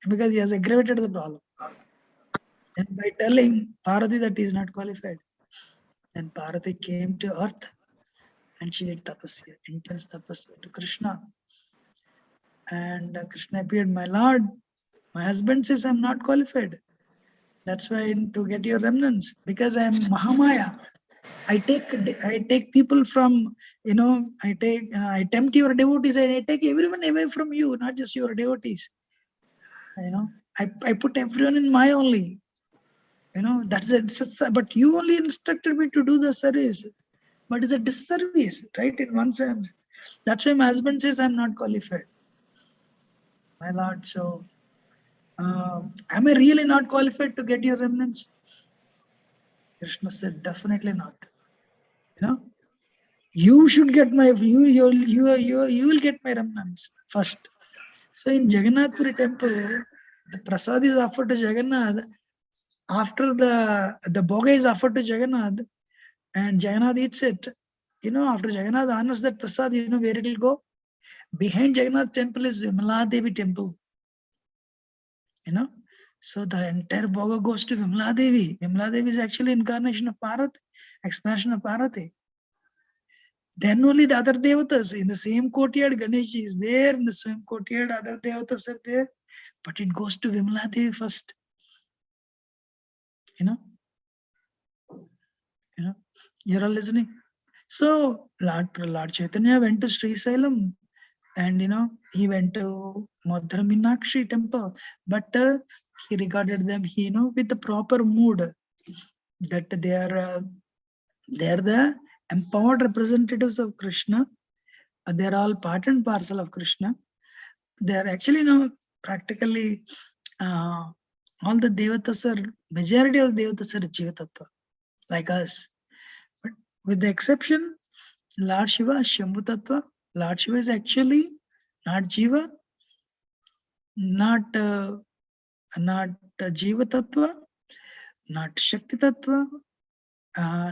because he has aggravated the problem. And by telling Parvati that he is not qualified, then Parvati came to earth and she did tapasya, intense tapasya to Krishna. And Krishna appeared, my lord, my husband says I'm not qualified. That's why to get your remnants, because I'm Mahamaya. I take people from, I tempt your devotees and I take everyone away from you, not just your devotees. I put everyone in my only. That's it. But you only instructed me to do the service. But it's a disservice, right? In one sense. That's why my husband says I'm not qualified. My lord, so am I really not qualified to get your remnants? Krishna said, definitely not. You should get my you will get my remnants first. So in Jagannath Puri temple, the prasad is offered to Jagannath. After the bhoga is offered to Jagannath, and Jagannath eats it. After Jagannath honors that prasad, where it will go? Behind Jagannath temple is Vimala Devi temple. So the entire bhoga goes to Vimala Devi. Vimala Devi is actually incarnation of Parvati, expansion of Parvati. Then only the other devatas in the same courtyard, Ganesh is there, in the same courtyard, other devatas are there, but it goes to Vimala Devi first. You're all listening. So Lord Chaitanya went to Sri Sailam, and he went to Madhura Meenakshi temple, but he regarded them, with the proper mood, that they are the empowered representatives of Krishna. They are all part and parcel of Krishna. They are actually practically all the devatas are, majority of devatas are Jiva Tattva, like us. But with the exception, Lord Shiva, Shambhu Tattva. Lord Shiva is actually not Jiva, not Jiva Tattva, not Shakti Tattva,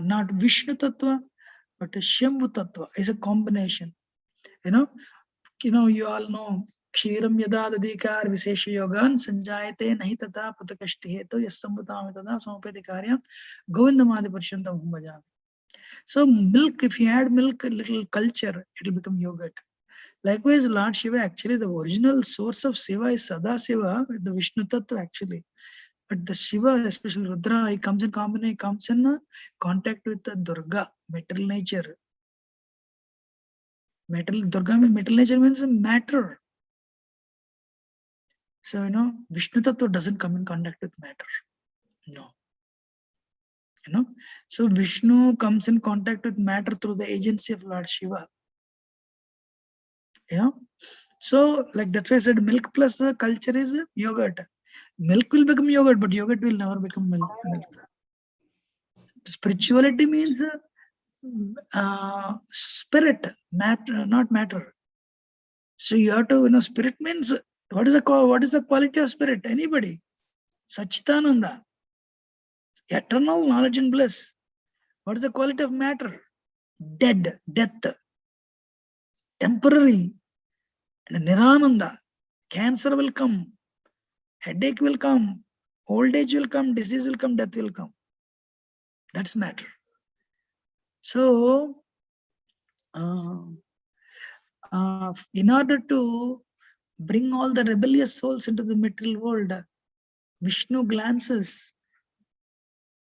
not Vishnu Tattva, but Shambhu Tattva is a combination. You all know Kshiram yada dadikar vishesha yogan sanjayate nahi tata putakashti heto yasambutam tada samapeti karyam govindamadi parishantam bhajam. So milk, if you add milk, a little culture, it will become yogurt. Likewise, Lord Shiva, actually the original source of Shiva is Sada Shiva, the Vishnu Tattva actually. But the Shiva, especially Rudra, he comes in combination, comes in contact with the Durga, material nature. Durga metal nature means matter. So, Vishnu Tattva doesn't come in contact with matter. No. So Vishnu comes in contact with matter through the agency of Lord Shiva. So like that's why I said milk plus the culture is yogurt. Milk will become yogurt, but yogurt will never become milk. Spirituality means spirit, matter, not matter. So you have to, spirit means what is the quality of spirit? Anybody? Satchitananda, eternal knowledge and bliss. What is the quality of matter? Death, temporary, and Nirananda. Cancer will come, headache will come, old age will come, disease will come, death will come. That's matter. So, in order to bring all the rebellious souls into the material world, Vishnu glances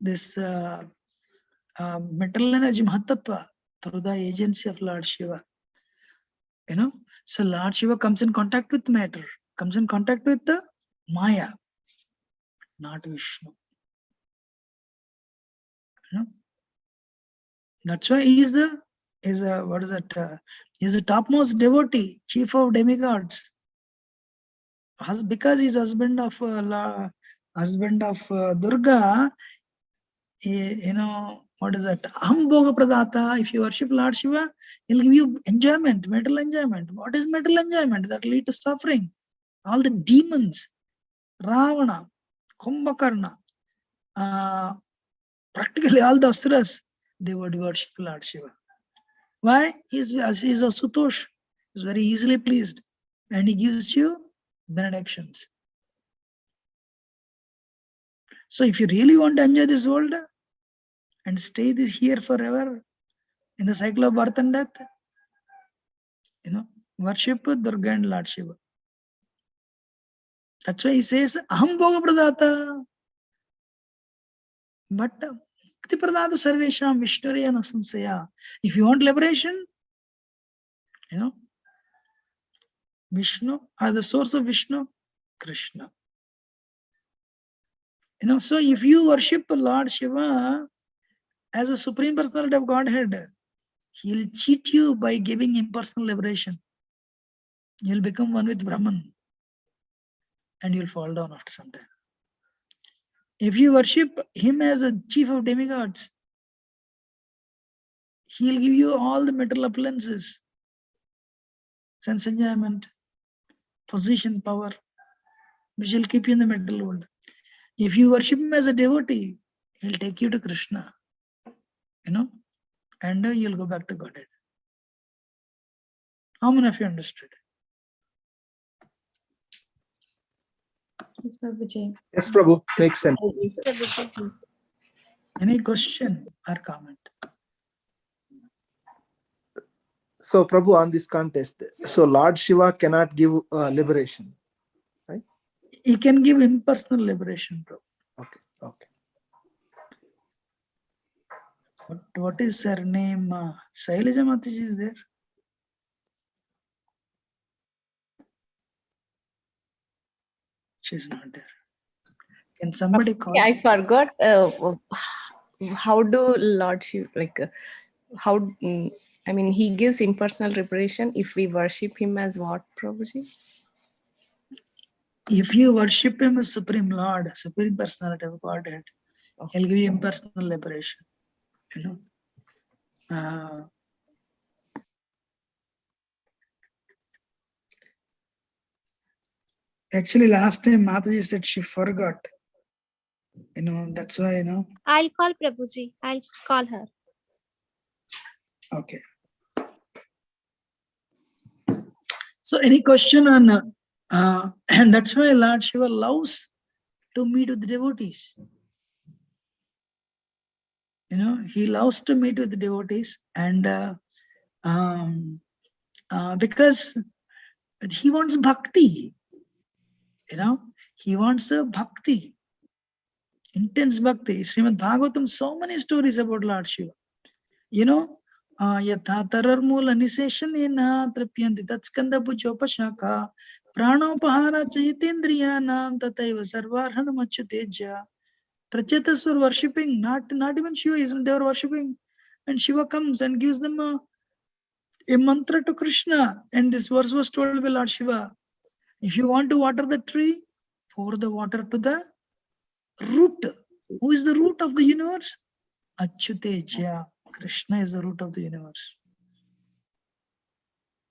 this material energy Mahatattva through the agency of Lord Shiva. So Lord Shiva comes in contact with matter, comes in contact with the Maya, not Vishnu. That's why he is the topmost devotee, chief of demigods. Because he's husband of Durga. What is that? Aham Bhoga Pradata. If you worship Lord Shiva, he'll give you enjoyment, material enjoyment. What is material enjoyment? That lead to suffering. All the demons, Ravana, Kumbhakarna, practically all the asuras, they would worship Lord Shiva. Why? He's a Sutosh. He's very easily pleased. And he gives you benedictions. So if you really want to enjoy this world and stay here forever in the cycle of birth and death, worship Durga and Lord Shiva. That's why he says, Aham Bhoga Pradata. But Mukti Pradata Sarvesham Vishnuraya Samsaya. If you want liberation, Vishnu are the source of Vishnu, Krishna. So if you worship Lord Shiva as a Supreme Personality of Godhead, he'll cheat you by giving impersonal liberation. You'll become one with Brahman and you'll fall down after some time. If you worship him as a chief of demigods, he'll give you all the material opulences, sense enjoyment, position, power, which will keep you in the material world. If you worship him as a devotee, he'll take you to Krishna, and you'll go back to Godhead. How many of you understood? Yes, Prabhuji. Yes, Prabhu, makes sense. Any question or comment? So, Prabhu, on this contest, so Lord Shiva cannot give liberation, right? He can give impersonal liberation, bro. Okay, okay. What is her name? Shailaja Mataji is there? She's not there. Can somebody call? I forgot. How do Lord Shiva, he gives impersonal liberation if we worship him as what, Prabhuji? If you worship him as Supreme Lord, Supreme Personality of Godhead, he'll give you impersonal liberation. Actually, last time Mataji said she forgot. That's why, I'll call Prabhuji. I'll call her. Okay. So any question on, and that's why Lord Shiva loves to meet with the devotees. He loves to meet with the devotees, and because he wants bhakti. He wants a bhakti, intense bhakti. Srimad Bhagavatam, so many stories about Lord Shiva. Yatha tararmula niseshanena trapyanti tatskanda bhujopashaka pranopahara chaitendriyanam tataiva sarvarhanam achyuteja. Prachetas were worshipping, not even Shiva, they were worshipping. And Shiva comes and gives them a mantra to Krishna. And this verse was told by Lord Shiva. If you want to water the tree, pour the water to the root. Who is the root of the universe? Achyuteja. Krishna is the root of the universe.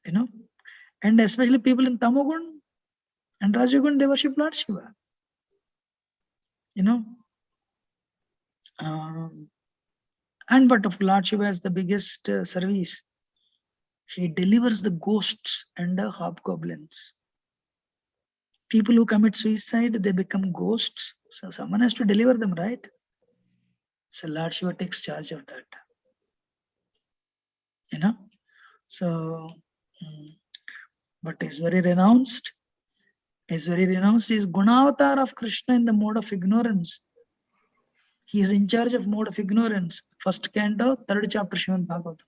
And especially people in Tamogun and Rajagun, they worship Lord Shiva. And but of Lord Shiva has the biggest service. He delivers the ghosts and the hobgoblins. People who commit suicide, they become ghosts. So someone has to deliver them, right? So Lord Shiva takes charge of that. So, but is very renounced. Is Gunavatar of Krishna in the mode of ignorance. He is in charge of mode of ignorance. First canto, third chapter, Srimad Bhagavatam.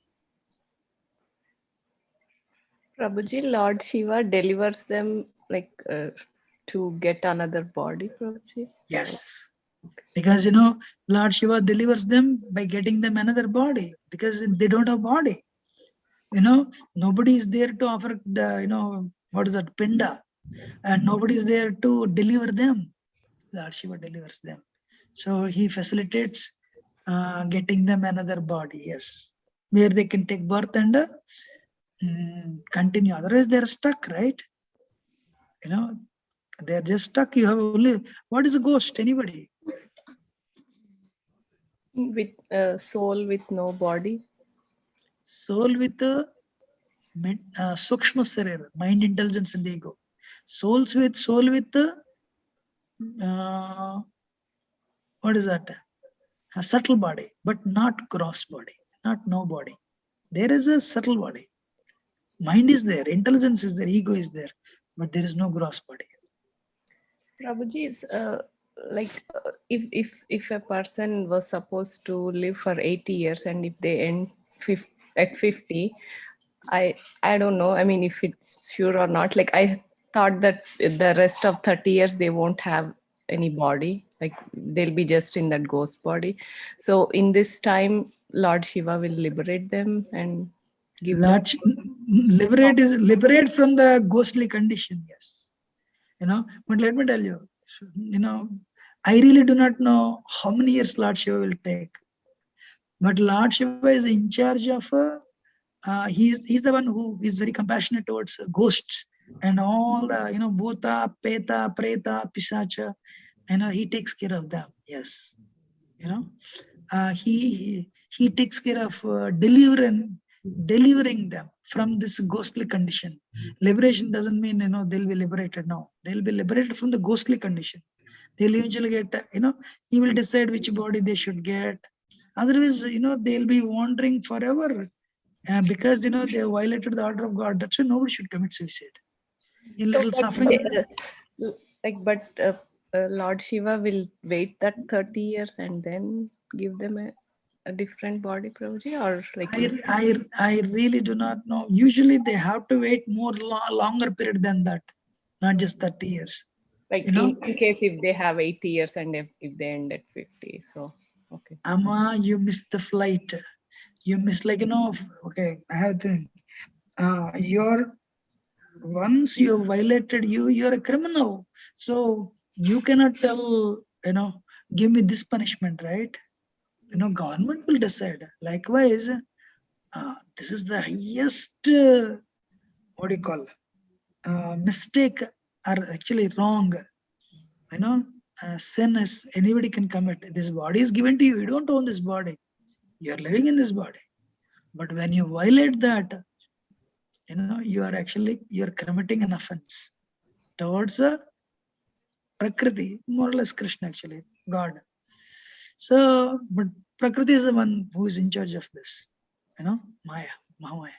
Prabhuji, Lord Shiva delivers them to get another body, Prabhuji? Yes. Because, Lord Shiva delivers them by getting them another body. Because they don't have body. Nobody is there to offer the, what is that, pinda. And nobody is there to deliver them. Lord Shiva delivers them. So he facilitates getting them another body, yes. Where they can take birth and continue. Otherwise, they're stuck, right? They're just stuck. You have only, what is a ghost? Anybody? With soul with no body. Soul with sukshma sarira, mind, intelligence, and ego. Soul with what is that? A subtle body, but not gross body, not no body. There is a subtle body. Mind is there, intelligence is there, ego is there, but there is no gross body. Prabhuji, is if a person was supposed to live for 80 years and if they end at 50, I don't know. I mean, if it's sure or not. Like I thought that the rest of 30 years they won't have any body. Like they'll be just in that ghost body. So in this time, Lord Shiva will liberate them and give them. Liberate from the ghostly condition, yes. But let me tell you, I really do not know how many years Lord Shiva will take. But Lord Shiva is in charge of, he's the one who is very compassionate towards ghosts and all the, bhuta, peta, preta, pisacha, he takes care of them, yes. He takes care of delivering them from this ghostly condition. Liberation doesn't mean they'll be liberated. No, they'll be liberated from the ghostly condition. They'll eventually get, he will decide which body they should get. Otherwise, they'll be wandering forever because they violated the order of God. That's why nobody should commit suicide. A little suffering. Lord Shiva will wait that 30 years and then give them a different body, Prabhuji, or like I really do not know. Usually they have to wait more longer period than that, not just 30 years. Like in case if they have 80 years and if they end at 50. So, okay. Amma, you missed the flight. You missed okay, I have thing. Once you violated you're a criminal. So you cannot tell, give me this punishment, right? Government will decide. Likewise, this is the highest, what do you call, mistake are actually wrong. Sin is anybody can commit. This body is given to you. You don't own this body. You are living in this body. But when you violate that, you're committing an offense towards a Prakriti, more or less Krishna actually, God. So, but Prakriti is the one who is in charge of this, Maya, Mahamaya.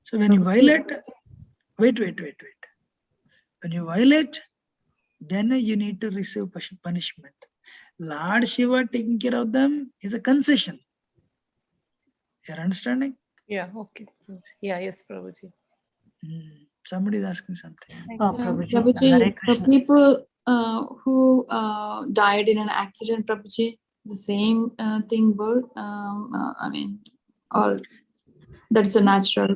So when you violate, wait. When you violate, then you need to receive punishment. Lord Shiva taking care of them is a concession. You're understanding? Yeah, okay. Yeah, yes, Prabhuji. Somebody is asking something. Prabhuji, for people who died in an accident, Prabhuji, the same thing were, I mean, or that's a natural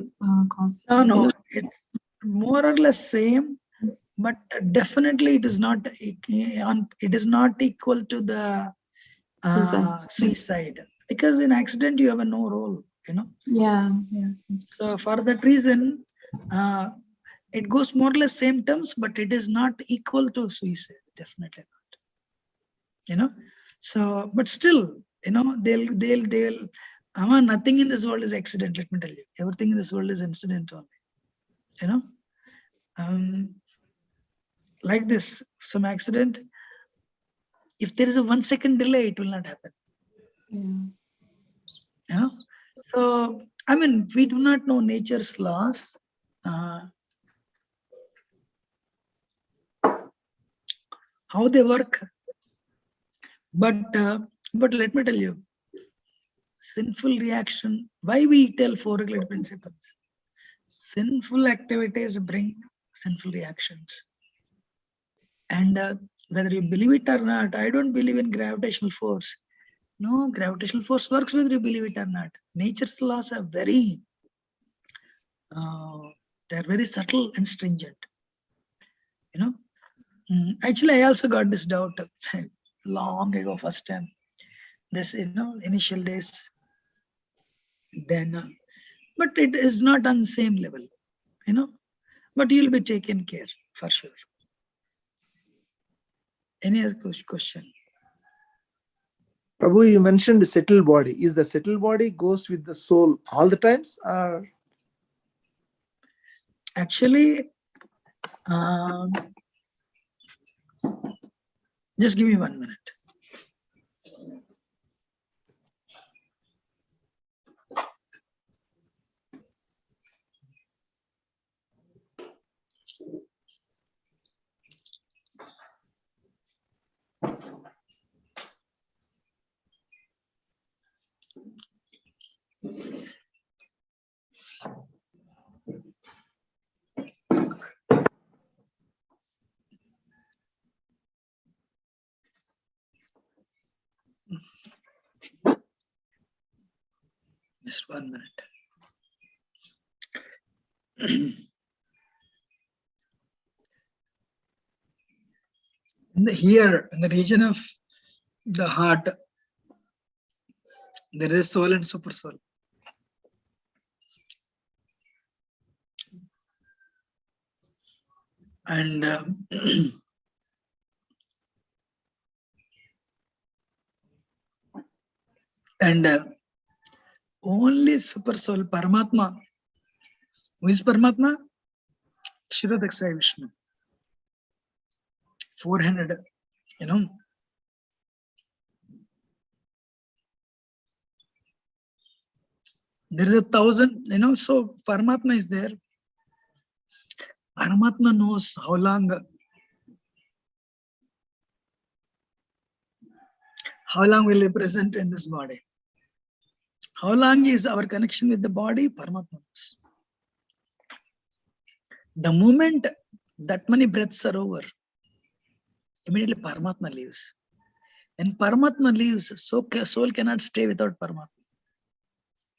cause? No, it's more or less same, but definitely it is not equal to the suicide, because in accident you have no role, Yeah. So for that reason, it goes more or less same terms, but it is not equal to suicide, definitely not. So, but still, they'll nothing in this world is accident. Let me tell you, everything in this world is incident only. Like this, some accident, if there is a 1 second delay, it will not happen. So, I mean, we do not know nature's laws. How they work. But let me tell you, sinful reaction, why we tell four regulated principles? Sinful activities bring sinful reactions. And whether you believe it or not, I don't believe in gravitational force. No, gravitational force works whether you believe it or not. Nature's laws are they're very subtle and stringent. Actually, I also got this doubt long ago, first time. This, initial days. Then, but it is not on the same level, but you'll be taken care for sure. Any other question? Prabhu, you mentioned settled body. Is the settled body goes with the soul all the times? Or? Actually, just give me 1 minute. 1 minute. Here, in the region of the heart, there is soul and super soul. And only super soul, Paramatma. Who is Paramatma? Kshirodaksaya Vishnu. 400, there is 1,000, so Paramatma is there. Paramatma knows how long will be present in this body. How long is our connection with the body? Paramatma knows. The moment that many breaths are over, immediately Paramatma leaves. When Paramatma leaves, soul cannot stay without Paramatma.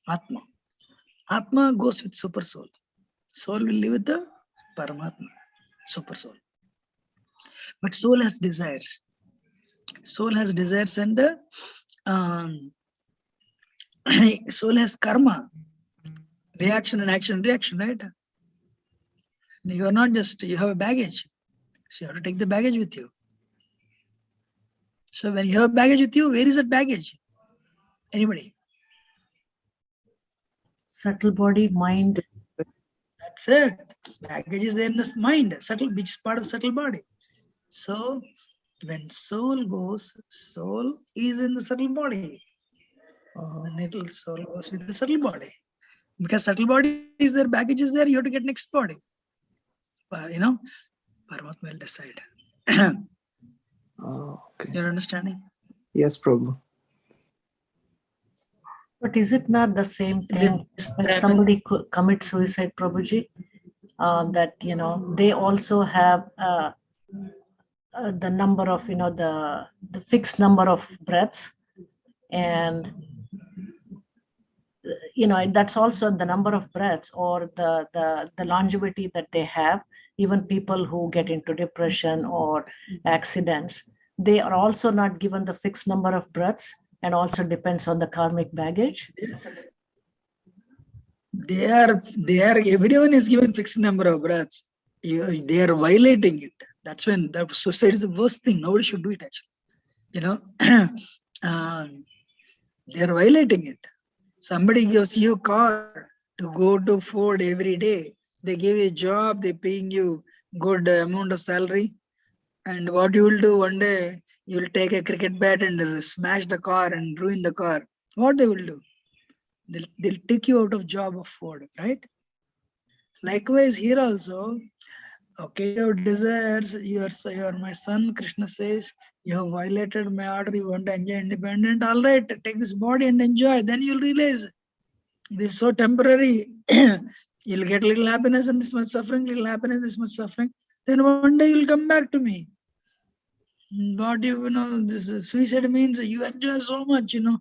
Atma. Atma goes with super soul. Soul will live with the Paramatma, super soul. But soul has desires. Soul has desires and soul has karma. Reaction and action, reaction, right? You are not just, you have a baggage. So you have to take the baggage with you. So when you have baggage with you, where is that baggage? Anybody? Subtle body, mind. That's it. Baggage is there in the mind, subtle, which is part of subtle body. So when soul goes, soul is in the subtle body. The little soul goes with the subtle body. Because subtle body is there, baggage is there, you have to get next body. Paramatma will decide. Okay. You're understanding? Yes, Prabhu. But is it not the same thing when somebody commits suicide, Prabhuji? That they also have the number of the fixed number of breaths, and that's also the number of breaths or the longevity that they have. Even people who get into depression or accidents, they are also not given the fixed number of breaths, and also depends on the karmic baggage. Everyone is given fixed number of breaths. They are violating it. That's when the suicide is the worst thing. Nobody should do it, actually. They are violating it. Somebody gives you a car to go to Ford every day. They give you a job, they're paying you good amount of salary. And what you will do one day, you will take a cricket bat and smash the car and ruin the car. What they will do? They'll take you out of job of Ford, right? Likewise here also, okay, your desires, you are my son, Krishna says, you have violated my order, you want to enjoy independent, all right, take this body and enjoy. Then you'll realize this is so temporary. You'll get little happiness and this much suffering, little happiness, this much suffering. Then one day you'll come back to me. But this suicide means you enjoy so much, you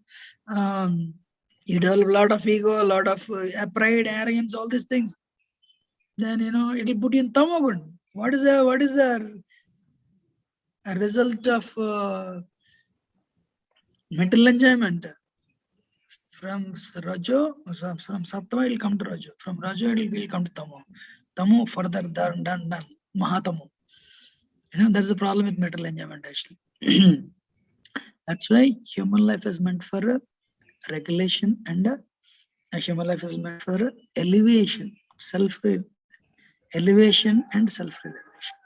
develop a lot of ego, a lot of pride, arrogance, all these things. Then it'll put you in tamagun. What is the result of mental enjoyment? From Rajo, from Sattva it will come to Rajo. From Rajo it will come to Tamo. Tamo further done. Mahatamo. That's the problem with mental enjoyment, actually. That's why human life is meant for regulation, and human life is meant for elevation, elevation and self-realization,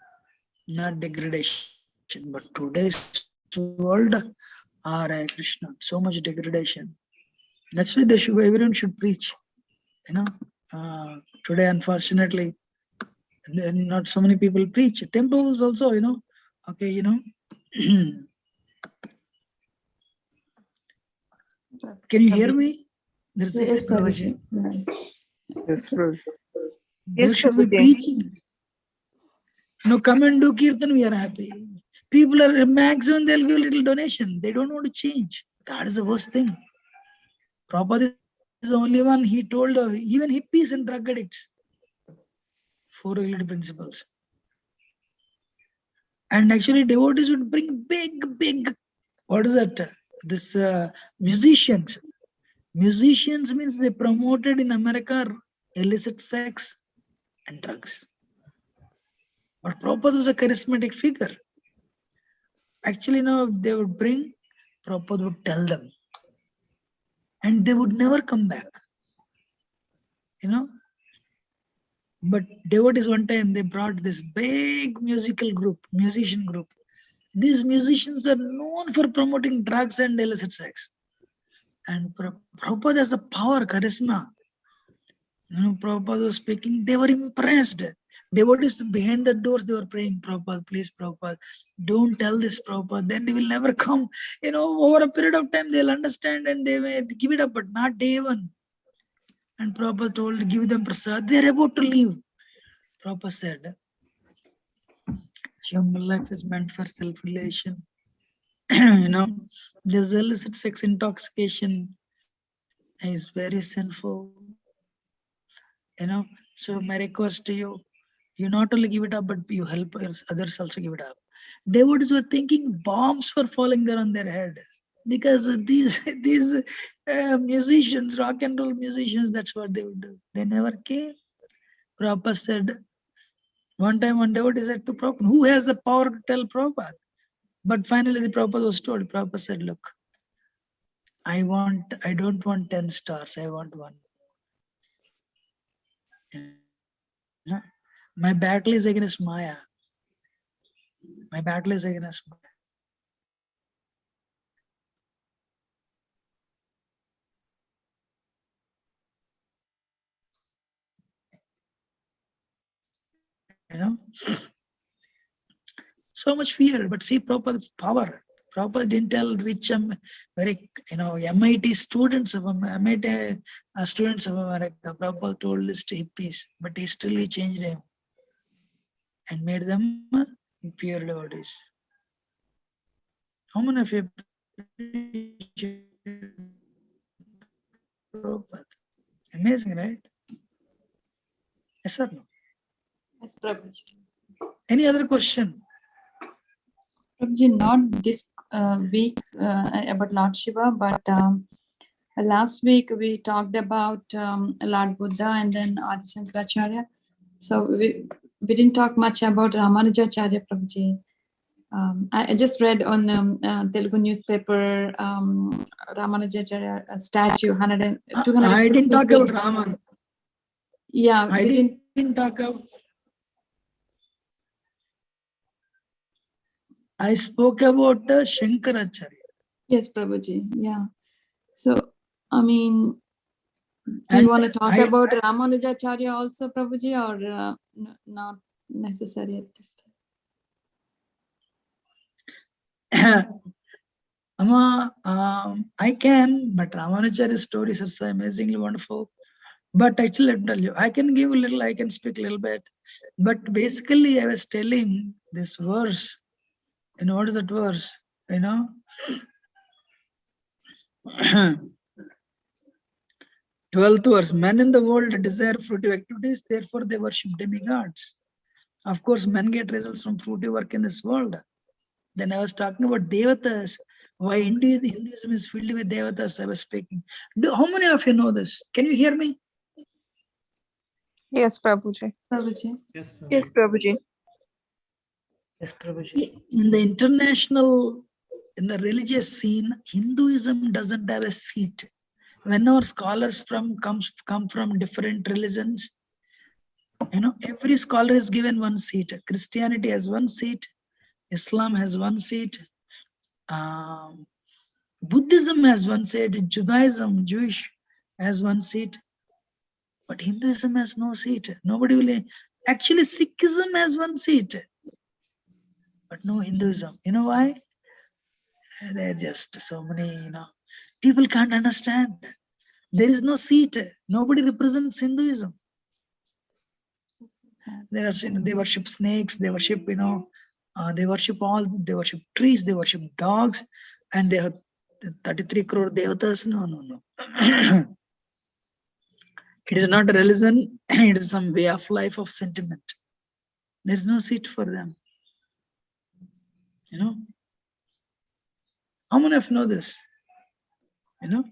not degradation. But today's world, Hare Krishna, so much degradation. That's why everyone should preach. Today, unfortunately, not so many people preach. Temples also, okay, Can you hear me? There's Yes, Prabhuji. Yes, Prabhu. Those should be preaching. Come and do kirtan, we are happy. People are maximum, they'll give a little donation. They don't want to change. That is the worst thing. Prabhupada is the only one he told even hippies and drug addicts. 4 regulative principles. And actually devotees would bring big, what is that? This musicians. Musicians means they promoted in America illicit sex and drugs. But Prabhupada was a charismatic figure. Actually, no, they would bring, Prabhupada would tell them. And they would never come back. You know? But devotees one time, they brought this big musician group. These musicians are known for promoting drugs and illicit sex. And Prabhupada has the power, charisma. Prabhupada was speaking, they were impressed. Devotees behind the doors, they were praying, Prabhupada, please, Prabhupada, don't tell this, Prabhupada, then they will never come. Over a period of time, they'll understand and they may give it up, but not day one. And Prabhupada told, give them prasad, they're about to leave. Prabhupada said, human life is meant for self-relation. There's illicit sex intoxication is very sinful. So my request to you, you not only give it up, but you help others also give it up. Devotees were thinking bombs were falling there on their head because these musicians, rock and roll musicians, that's what they would do. They never came. Prabhupada said, one time one devotee said to Prabhupada, who has the power to tell Prabhupada? But finally the Prabhupada was told, Prabhupada said, look, I don't want 10 stars, I want one. My battle is against Maya. My battle is against Maya. So much fear, but see Prabhupada's power. Prabhupada didn't tell rich, very, MIT students of America. Prabhupada told this to hippies, but he still changed him and made them pure devotees. How many of you appreciate Prabhupada? Amazing, right? Yes or no? Yes, Prabhuji. Any other question? Prabhuji, not this week about Lord Shiva, but last week we talked about Lord Buddha and then Adi Shankaracharya. So we didn't talk much about Ramanujacharya, Prabhuji. I just read on Telugu newspaper Ramanujacharya statue 200. I didn't talk about Raman. Yeah, I didn't talk about. I spoke about Shankaracharya. Yes, Prabhuji. Yeah. So, I mean, do you want to talk about Ramanujacharya also, Prabhuji, or not necessary at this time? I can, but Ramanujacharya's stories are so amazingly wonderful. But actually, let me tell you, I can give a little, I can speak a little bit. But basically, I was telling this verse. What is that verse? 12th verse. Men in the world desire fruitive activities, therefore they worship demigods. Of course, men get results from fruitive work in this world. Then I was talking about devatas. Why Hinduism is filled with devatas, I was speaking. How many of you know this? Can you hear me? Yes, Prabhuji. Prabhuji. Yes, Prabhuji. Yes, Prabhuji. In the religious scene, Hinduism doesn't have a seat. When our scholars come from different religions, every scholar is given one seat. Christianity has one seat. Islam has one seat. Buddhism has one seat. Judaism, Jewish, has one seat. But Hinduism has no seat. Nobody will. Actually, Sikhism has one seat. But no Hinduism. You know why? There are just so many, people can't understand. There is no seat. Nobody represents Hinduism. They worship snakes. They worship, they worship trees. They worship dogs, and they have 33 crore devatas. No. It is not a religion, it is some way of life of sentiment. There's no seat for them. You know? How many of you know this? You know?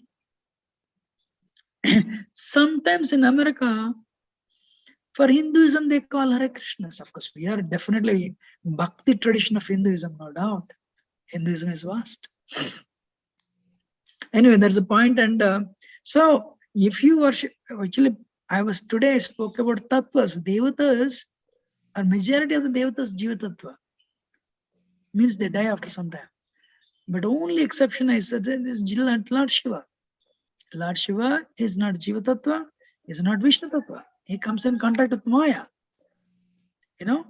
Sometimes in America, for Hinduism, they call Hare Krishnas. Of course, we are definitely Bhakti tradition of Hinduism, no doubt. Hinduism is vast. Anyway, that's the point. And so, if you worship, actually, today I spoke about tattvas. Devatas, or majority of the devatas, Jiva Tattva. Means they die after some time. But only exception I said is Lord Shiva. Lord Shiva is not Jiva Tattva, is not Vishnu Tattva. He comes in contact with Maya. You know?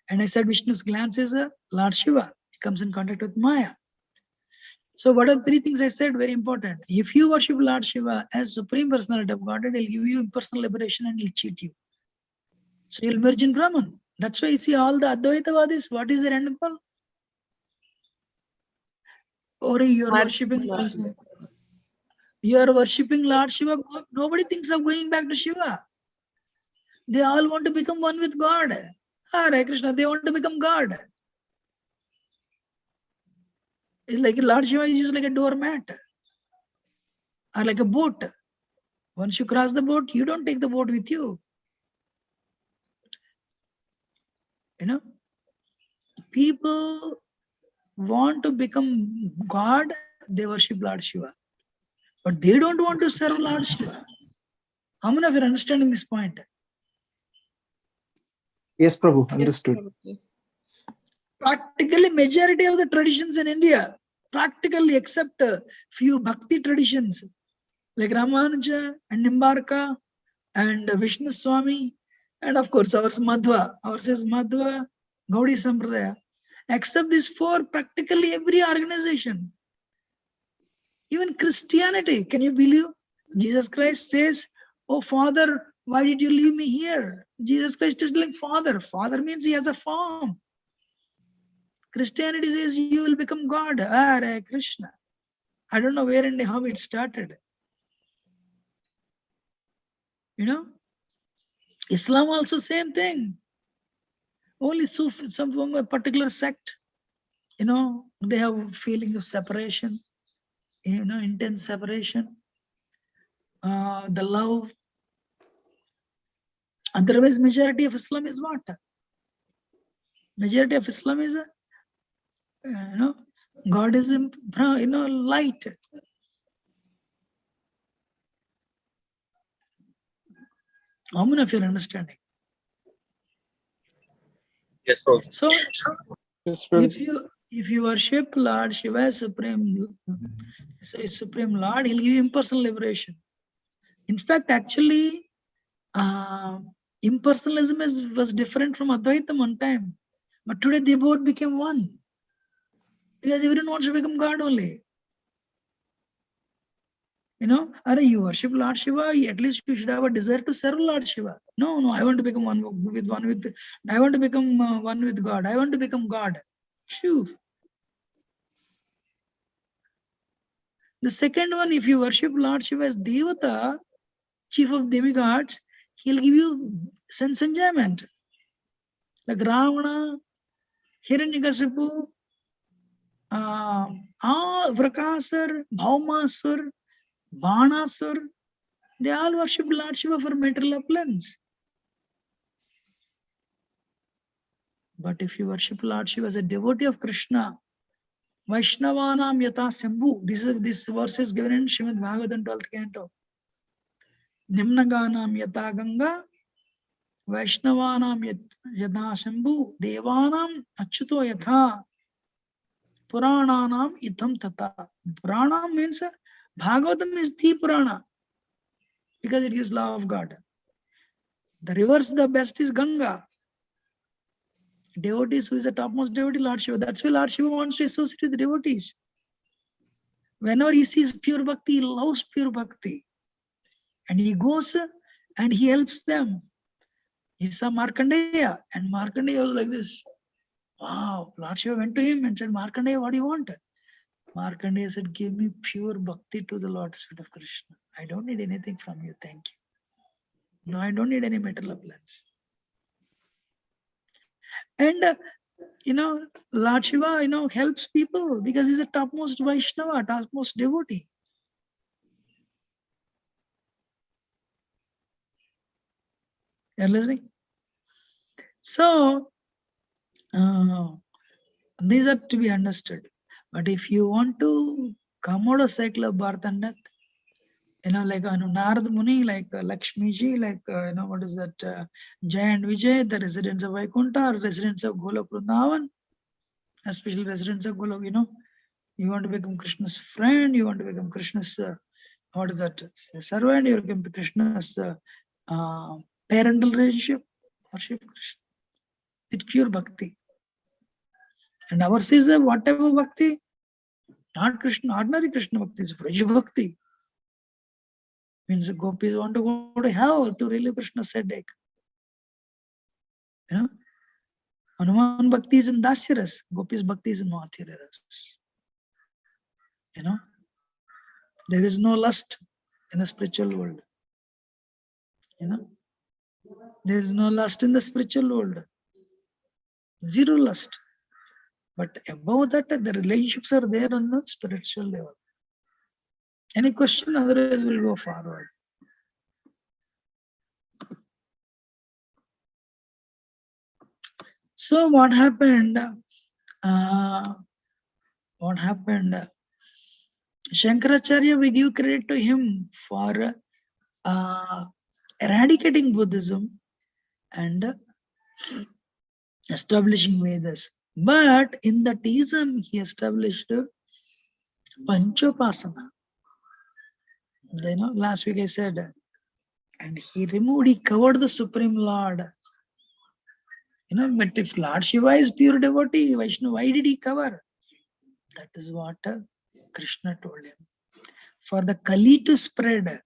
And I said Vishnu's glance is Lord Shiva. He comes in contact with Maya. So what are the three things I said? Very important. If you worship Lord Shiva as Supreme Personality of Godhead, he'll give you impersonal liberation and he'll cheat you. So you'll merge in Brahman. That's why you see all the Advaitavadis, what is their end goal? Or you are worshipping Lord Shiva. Nobody thinks of going back to Shiva. They all want to become one with God. Hare Krishna, they want to become God. It's like Lord Shiva is just like a doormat or like a boat. Once you cross the boat, you don't take the boat with you. You know, people want to become God, they worship Lord Shiva. But they don't want to serve Lord Shiva. How many of you are understanding this point? Yes, Prabhu, understood. Practically, majority of the traditions in India, practically except a few bhakti traditions, like Ramanuja and Nimbarka and Vishnu Swami, and of course ours Madhva, ours is Madhva, Gaudi Sampradaya. Except these four, practically every organization, even Christianity, can you believe? Jesus Christ says, "Oh Father, why did you leave me here?" Jesus Christ is like Father. Father means he has a form. Christianity says you will become God. Hare Krishna. I don't know where and how it started. You know? Islam also same thing. Only Sufi, some from a particular sect, you know, they have a feeling of separation, you know, intense separation, the love. Otherwise, majority of Islam is what? Majority of Islam is, you know, God is, you know, light. How many of you are understanding? Yes, Prabhu. So, Yes, Prabhu. if you worship Lord Shiva as Supreme Lord, he'll give you impersonal liberation. In fact, actually, impersonalism was different from Advaitam one time. But today they both became one. Because everyone wants to become God only. You know, you worship Lord Shiva, at least you should have a desire to serve Lord Shiva. No, I want to become one with I want to become one with God. I want to become God. Shoo. The second one, if you worship Lord Shiva as Devata, chief of demigods, he'll give you sense enjoyment. Like Ravana, Hiranyakasipu, Vrakasar, Bhaumasur, Banasur, they all worship Lord Shiva for material opulence. But if you worship Lord Shiva as a devotee of Krishna, Vaishnavanam yata sambhu, this verse is given in Srimad Bhagavatam 12th canto. Nimnaganam yata Ganga, Vaishnavanam yata sambhu, Devanam achyuto yatha, Purananam itham tata. Purana means Bhagavatam is the Purana because it gives law of God. The reverse, the best is Ganga. Devotees, who is the topmost devotee, Lord Shiva. That's why Lord Shiva wants to associate with devotees. Whenever he sees pure bhakti, he loves pure bhakti. And he goes and he helps them. He saw Markandeya, and Markandeya was like this. Wow, Lord Shiva went to him and said, Markandeya, what do you want? Markandeya said, give me pure bhakti to the Lord's feet of Krishna. I don't need anything from you, thank you. No, I don't need any material appliance. And Lord Shiva, helps people because he's a topmost Vaishnava, topmost devotee. You're listening? So, these are to be understood. But if you want to come out of cycle of birth and death, like Narad Muni, like Lakshmi Ji, like, what is that, Jay and Vijay, the residents of Vaikuntha, residents of Golok Vrindavan, especially residents of Golok, you want to become Krishna's friend, you want to become Krishna's, what is that, servant, you become Krishna's parental relationship, worship Krishna with pure bhakti. And ours is whatever bhakti, not Krishna, ordinary Krishna bhakti, is Vraj bhakti. Means the gopis want to go to hell to relieve Krishna's headache. Hanuman bhakti is in Dasyaras, gopis bhakti is in Madhyaras. There is no lust in the spiritual world. There is no lust in the spiritual world. Zero lust. But above that, the relationships are there on the spiritual level. Any question? Otherwise, we'll go forward. So what happened? Shankaracharya, we give credit to him for eradicating Buddhism and establishing Vedas. But in the Ism, he established Panchopasana. Last week I said, and he covered the Supreme Lord. But if Lord Shiva is pure devotee, Vaishnava, why did he cover? That is what Krishna told him. For the Kali to spread,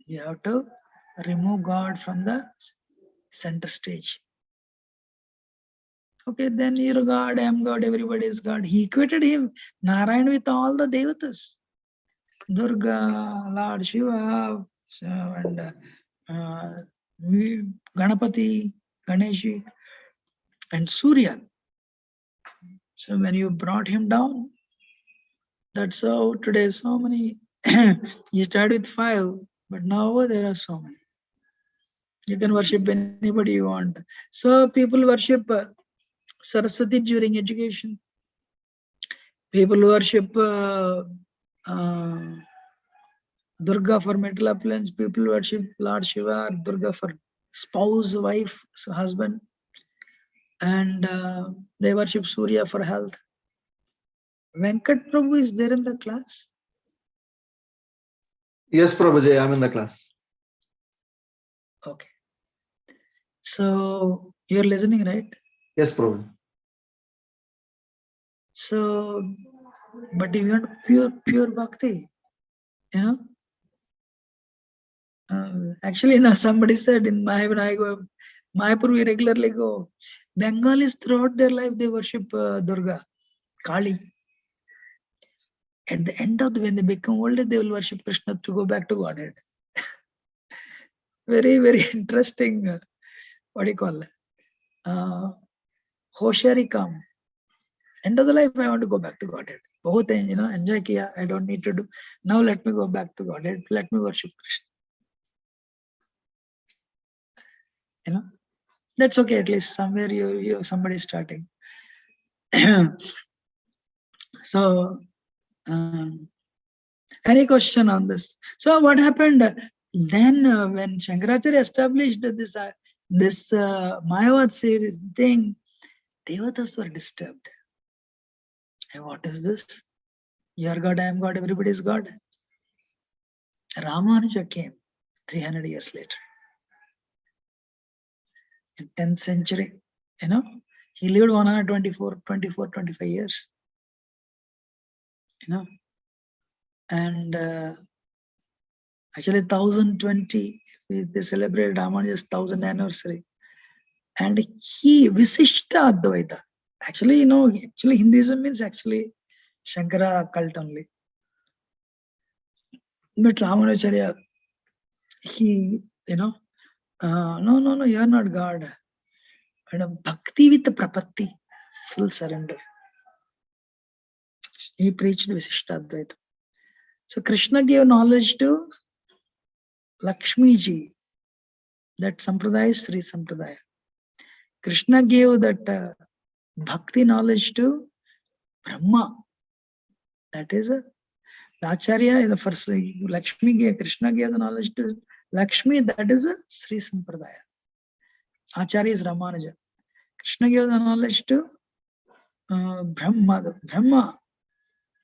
you have to remove God from the center stage. Okay, then you're God, I am God, everybody is God. He equated him, Narayan, with all the devatas. Durga, Lord Shiva, and Ganapati, Ganeshi, and Surya. So when you brought him down, that's how today so many, you started with 5, but now there are so many. You can worship anybody you want. So people worship Saraswati during education. People worship Durga for material appliance. People worship Lord Shiva, Durga for spouse, wife, husband. And they worship Surya for health. Venkat Prabhu is there in the class? Yes, Prabhuji, I'm in the class. Okay. So you're listening, right? Yes, Prabhu. So, but you want pure bhakti, actually, somebody said in when I go, Mayapur, we regularly go. Bengalis throughout their life, they worship Durga, Kali. At the end of when they become older, they will worship Krishna to go back to Godhead. Very, very interesting, what do you call it? Hoshari come. End of the life, I want to go back to Godhead. Bahut enjoy kiya, I don't need to do. Now let me go back to Godhead. Let me worship Krishna. That's okay. At least somewhere somebody starting. So, any question on this? So what happened then when Shankaracharya established this Mayavad series thing? Devatas were disturbed. Hey, what is this? You are God, I am God, everybody is God. Ramanuja came 300 years later. In 10th century, he lived 25 years. And actually 1020, they celebrated Ramanuja's 1000th anniversary. And he Visishta Advaita. Actually, Hinduism means actually Shankara cult only. But Ramanacharya, he, no, you are not God. And bhakti with prapatti, full surrender. He preached Visishtadvaita. So Krishna gave knowledge to Lakshmi ji. That sampradaya is Sri Sampradaya. Krishna gave that bhakti knowledge to Brahma. That is a Acharya is the first. Lakshmi gave, Krishna gave the knowledge to Lakshmi. That is a Sri Sampradaya. Acharya is Ramanuja. Krishna gave the knowledge to Brahma.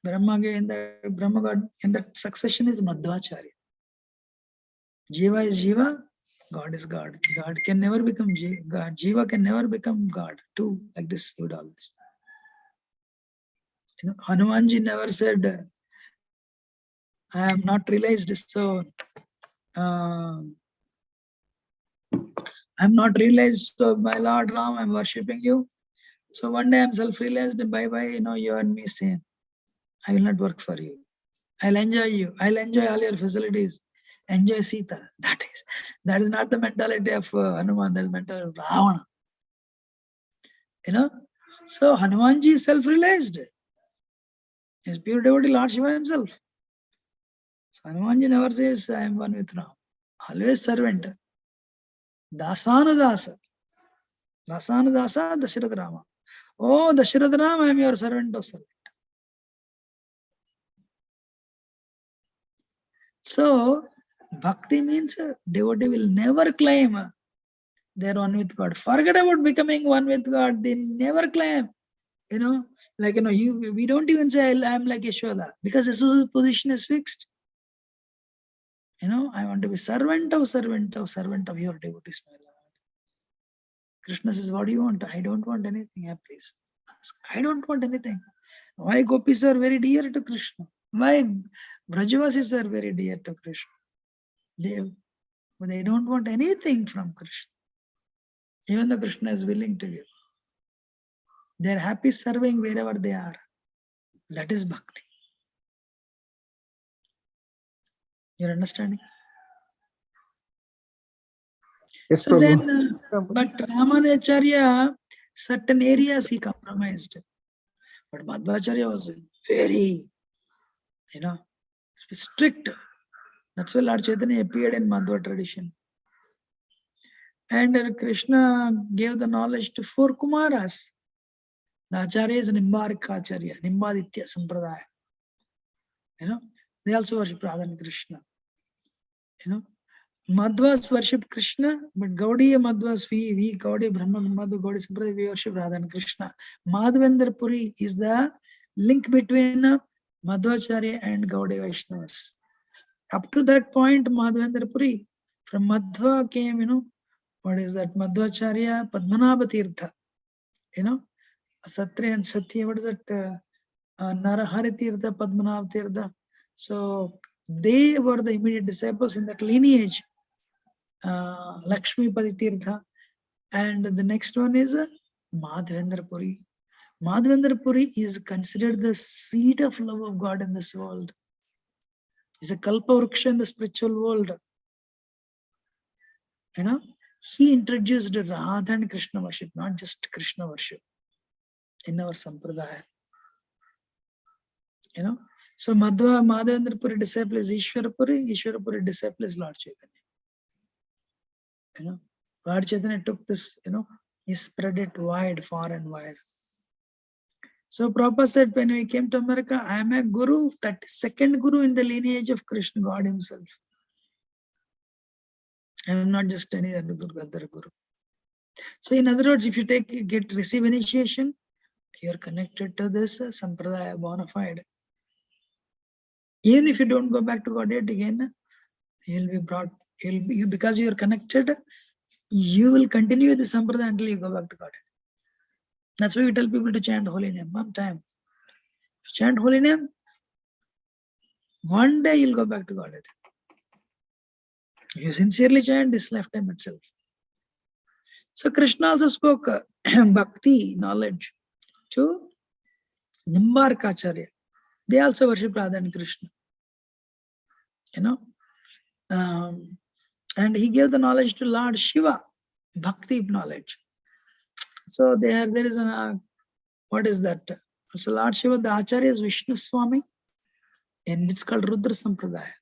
Brahma gave in that Brahma God in that succession is Madhvacharya. Jiva is Jiva, God is God. God can never become God. Jiva can never become God. Two, like this, you would always. Hanumanji never said, I am not realized, so I'm not realized, so my Lord Ram, I'm worshipping you. So one day I'm self-realized, bye-bye, you and me same. I will not work for you. I'll enjoy you. I'll enjoy all your facilities. Enjoy Sita. That is not the mentality of Hanuman, that is the mentality of Ravana. So Hanumanji is self-realized. He is pure devotee, Lord Shiva himself. So Hanumanji never says, I am one with Ram. Always servant. Dasanudasa. Dasanudasa, Dasharath Rama. Oh, Dasharath Rama, I am your servant of servant. So, bhakti means devotee will never claim they are one with God. Forget about becoming one with God. They never claim. We don't even say I am like Yashoda, because Yashoda's position is fixed. I want to be servant of your devotees, my Lord. Krishna says, what do you want? I don't want anything. Please ask. I don't want anything. Why gopis are very dear to Krishna? Why Brajavasis are very dear to Krishna? They don't want anything from Krishna. Even though Krishna is willing to give. They are happy serving wherever they are. That is bhakti. You're understanding? Yes, So Prabhu. then, but Ramanacharya, certain areas he compromised. But Madhvacharya was very, strict. That's why Lord Chaitanya appeared in Madhva tradition. And Krishna gave the knowledge to 4 Kumaras. The Acharya is Nimbarika Acharya, Nimbaditya Sampradaya. They also worship Radha and Krishna. Madhvas worship Krishna, but Gaudiya Madhvas, we Gaudiya Brahma Madhva Gaudiya Sampradaya, we worship Radha and Krishna. Madhavendra Puri is the link between Madhvacharya and Gaudiya Vaishnavas. Up to that point, Madhavendra Puri, from Madhva came, what is that? Madhvacharya, Padmanabha Tirtha. Satya and Satya, what is that? Narahari Tirtha, Padmanabha Tirtha. So they were the immediate disciples in that lineage. Lakshmi Padi Tirtha. And the next one is Madhavendra Puri. Madhavendra Puri is considered the seed of love of God in this world. It's a Kalpa Vriksha in the spiritual world. He introduced Radha and Krishna worship, not just Krishna worship in our Sampradaya. So Madhavendra Puri disciple is Ishwara Puri disciple is Lord Chaitanya. Lord Chaitanya took this, he spread it wide, far and wide. So Prabhupada said, when we came to America, I am a guru, that second guru in the lineage of Krishna, God himself. I am not just any other guru. So in other words, if you receive initiation, you are connected to this Sampradaya bona fide. Even if you don't go back to Godhead again, you'll be brought, because you are connected, you will continue the Sampradaya until you go back to Godhead. That's why we tell people to chant holy name one time. Chant holy name, one day you'll go back to Godhead. If you sincerely chant this lifetime itself. So Krishna also spoke bhakti knowledge to Nimbarka Acharya. They also worship Radha and Krishna. And he gave the knowledge to Lord Shiva, bhakti knowledge. So there is what is that? So Lord Shiva, the Acharya is Vishnu Swami, and it's called Rudra Sampradaya.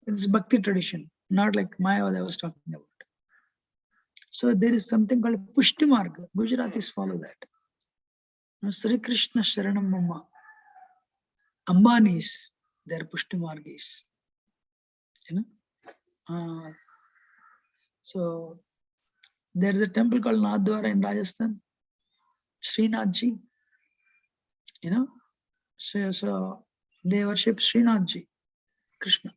It's bhakti tradition, not like Mayavad I was talking about. So there is something called Pushti Marga. Gujaratis follow that. Sri Krishna Sharanam Mama. Ambanis, they are Pushti Margis. So there's a temple called Nathdwara in Rajasthan, Srinathji. So they worship Srinathji, Krishna.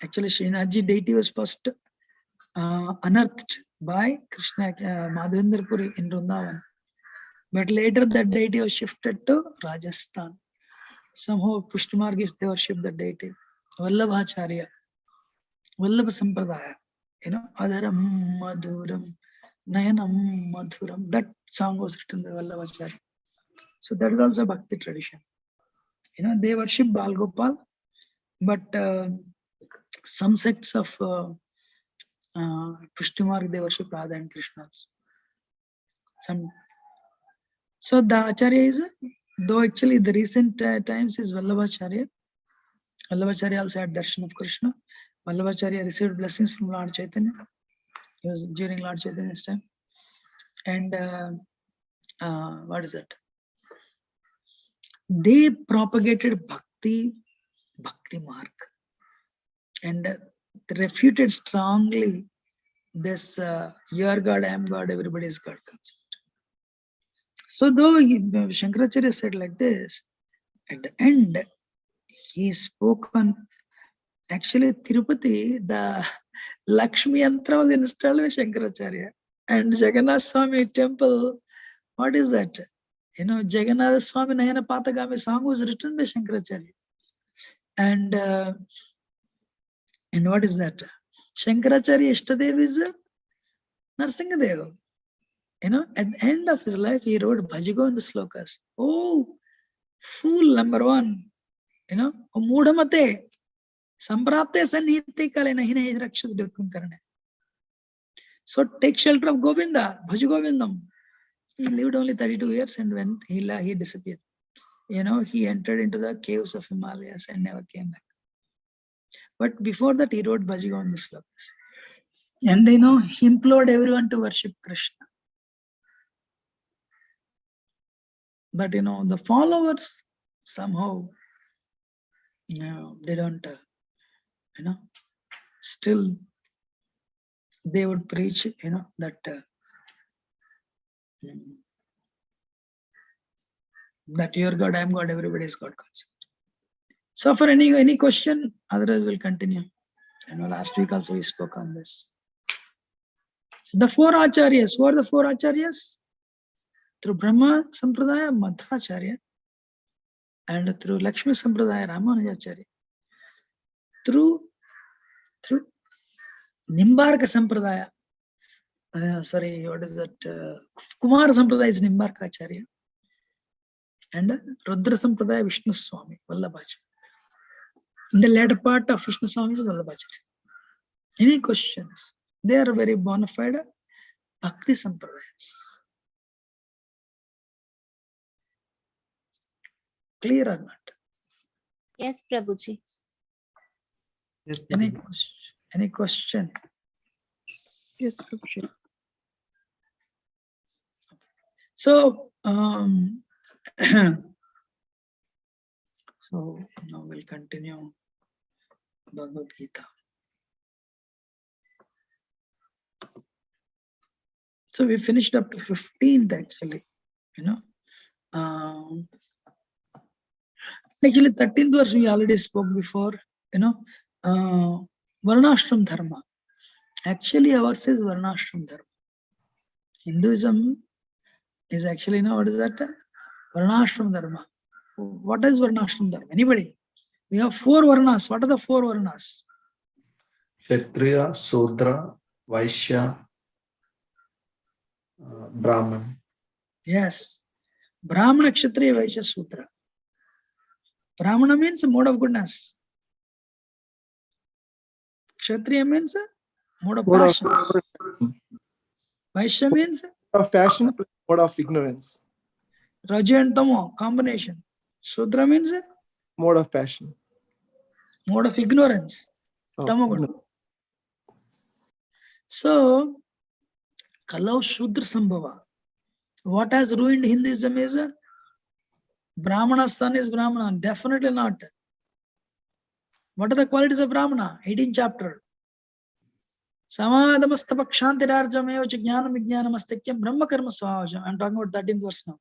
Actually, Srinathji deity was first unearthed by Krishna, Madhavendra Puri in Vrindavan. But later that deity was shifted to Rajasthan. Somehow Pushtimargis, they worship the deity. Vallabhacharya, Vallabha Sampradaya, Adharam Madhuram, Nayanam Madhuram. That song was written by Vallabhacharya. So that is also Bhakti tradition. They worship Bal Gopal, but some sects of Pushtimarg, they worship Radha and Krishna also. So the Acharya is, though actually the recent times is Vallabhacharya. Vallabhacharya also had darshan of Krishna. Vallabhacharya received blessings from Lord Chaitanya. He was during Lord Chaitanya's time. And what is that? They propagated Bhakti Marg, and refuted strongly this you are God, I am God, everybody is God concept. So though Shankaracharya said like this, at the end, he spoke on, actually Tirupati, the Lakshmi Yantra was installed by Shankaracharya. And Jagannath Swami temple, what is that? Jagannath Swami Nayana Patagami song was written by Shankaracharya. And what is that? Shankaracharya Ishtadev is Narsingadeva. At the end of his life, he wrote Bhajagovinda slokas. Oh, fool number one. Mudhamate. Samprapte saniti kale nahi nahi rakshad dukkam karne. So take shelter of Govinda, Bhajagovindam. He lived only 32 years, and when he disappeared. He entered into the caves of Himalayas and never came back. But before that, he wrote Bhajagovinda slokas. And he implored everyone to worship Krishna. But the followers somehow, they don't, still they would preach, that you are God, I am God, everybody is God concept. So for any question, otherwise we'll continue. Last week also we spoke on this. So the four acharyas, who are the four acharyas? Through Brahma Sampradaya, Madhvacharya, and through Lakshmi Sampradaya, Ramanujacharya. Through Nimbarka Sampradaya, what is that? Kumara Sampradaya is Nimbarka Acharya. And Rudra Sampradaya, Vishnu Swami, Vallabhacharya. In the latter part of Vishnu Swami is Vallabhacharya. Any questions? They are very bona fide Bhakti Sampradayas. Clear or not? Yes, Prabhuji. Yes, Any question? Yes, Prabhuji. So, so now we'll continue Bhagavad Gita. So we finished up to 15th actually, Actually 13th verse we already spoke before, Varnashram Dharma. Actually ours is Varnashram Dharma. Hinduism is actually, what is that? Varnashram Dharma. What is Varnashram Dharma? Anybody? We have 4 Varnas. What are the 4 Varnas? Kshatriya, Sudra, Vaishya, Brahman. Yes. Brahmana, Kshatriya, Vaishya, Sudra. Brahmana means mode of goodness. Kshatriya means mode of Mode passion. of, Vaishya means passion, mode of ignorance. Raja and Tamo combination. Shudra means Mode of passion. mode of ignorance. Oh, Tamoguna. So, Kalau Shudra Sambhava. What has ruined Hinduism is Brahmana's son is Brahmana. Definitely not. What are the qualities of Brahmana? 18th chapter. Samadhamastapakshantirajameyo jnanam vijnanamastakya brahma karma swavajam. I'm talking about 13th verse now.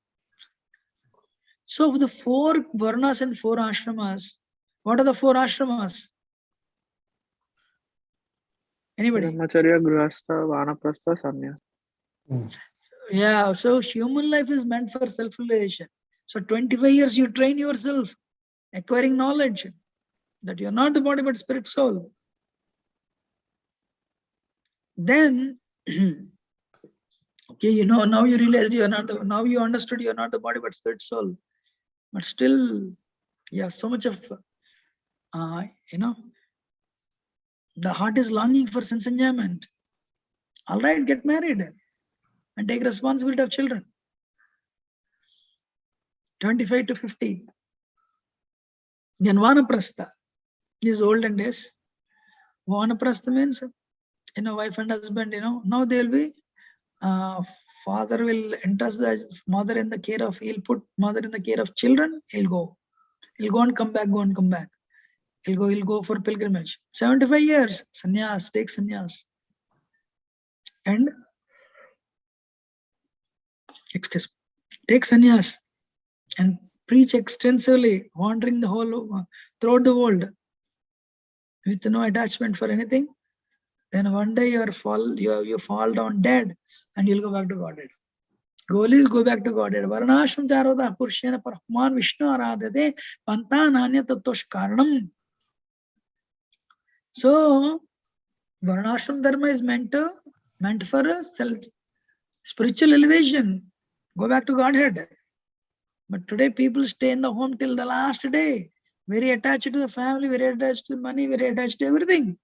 So the 4 varnas and 4 ashramas, what are the 4 ashramas? Anybody? Brahmacharya, Grihastha, Vanaprastha, Sannyas. Yeah, so human life is meant for self-realization. So 25 years you train yourself, acquiring knowledge that you're not the body but spirit soul. Then, okay, now you realize you're not the, now you understood you're not the body but spirit soul. But still, yeah, so much of, the heart is longing for sense enjoyment. All right, get married and take responsibility of children. 25 to 50. Then Vanaprastha is olden days. Vanaprastha means, wife and husband, now they'll be, father will entrust the mother in the care of, he'll put mother in the care of children, he'll go and come back, He'll go for pilgrimage. 75 years, sannyas, take sannyas. And, take sannyas and preach extensively, wandering the whole, throughout the world with no attachment for anything. Then one day you fall down dead and you'll go back to Godhead. Goal is go back to Godhead. Varnashram charoda purshena parahman Vishnu aradhate panta nanya tattosh karanam. So, Varnashram dharma is meant for spiritual elevation. Go back to Godhead. But today people stay in the home till the last day. Very attached to the family, very attached to money, very attached to everything.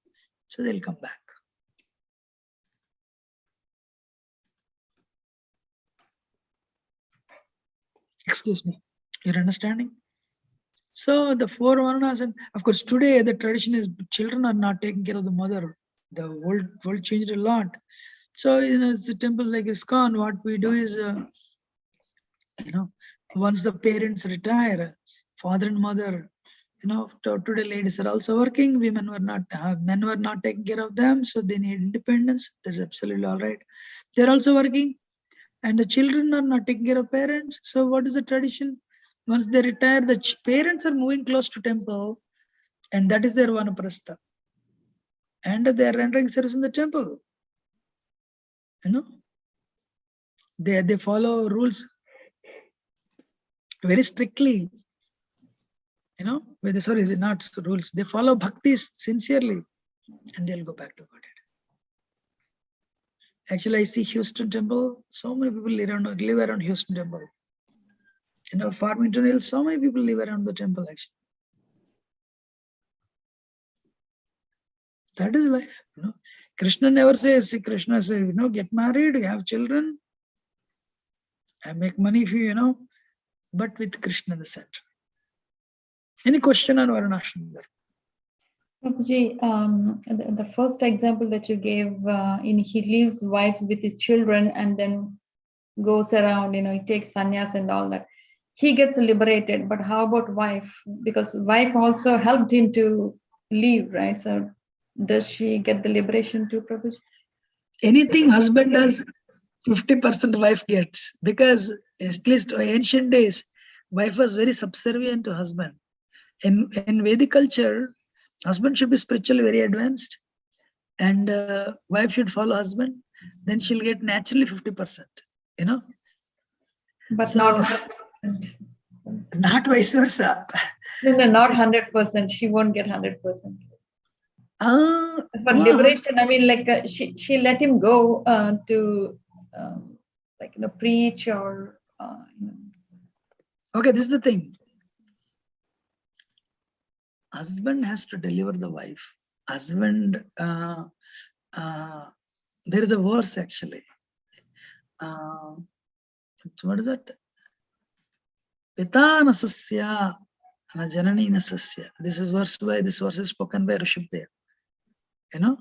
So they'll come back. Excuse me. You're understanding? So the 4 varnas, and of course today the tradition is children are not taking care of the mother. The world changed a lot. So it's a temple like ISKCON. What we do is, once the parents retire, father and mother, today ladies are also working. Men were not taking care of them, so they need independence. That's absolutely all right. They're also working, and the children are not taking care of parents. So what is the tradition? Once they retire, the parents are moving close to temple, and that is their vanaprastha. And they are rendering service in the temple. They follow rules very strictly. Sorry, they're not rules. They follow bhakti sincerely, and they'll go back to Godhead. Actually, I see Houston Temple. So many people live around Houston Temple. Farmington Hills, so many people live around the temple actually. That is life. Krishna never says, Krishna says, get married, have children, and make money for you, but with Krishna in the center. Any question on Varnashram there? Prabhuji, the first example that you gave, he leaves wives with his children and then goes around, he takes sannyas and all that. He gets liberated, but how about wife? Because wife also helped him to leave, right? So does she get the liberation too, Prabhuji? Anything husband does, 50% wife gets, because at least in ancient days, wife was very subservient to husband. In Vedic culture, husband should be spiritually very advanced, and wife should follow husband. Then she'll get naturally 50%. But so, not 100%. Not vice versa. No, not 100%. She won't get 100%. For liberation, I mean, she let him go to preach or. Okay, this is the thing. husband has to deliver the wife. Husband, there is a verse actually. What is that? Pita nasasya na janani nasasya. This is this verse is spoken by Rishabdev. You know,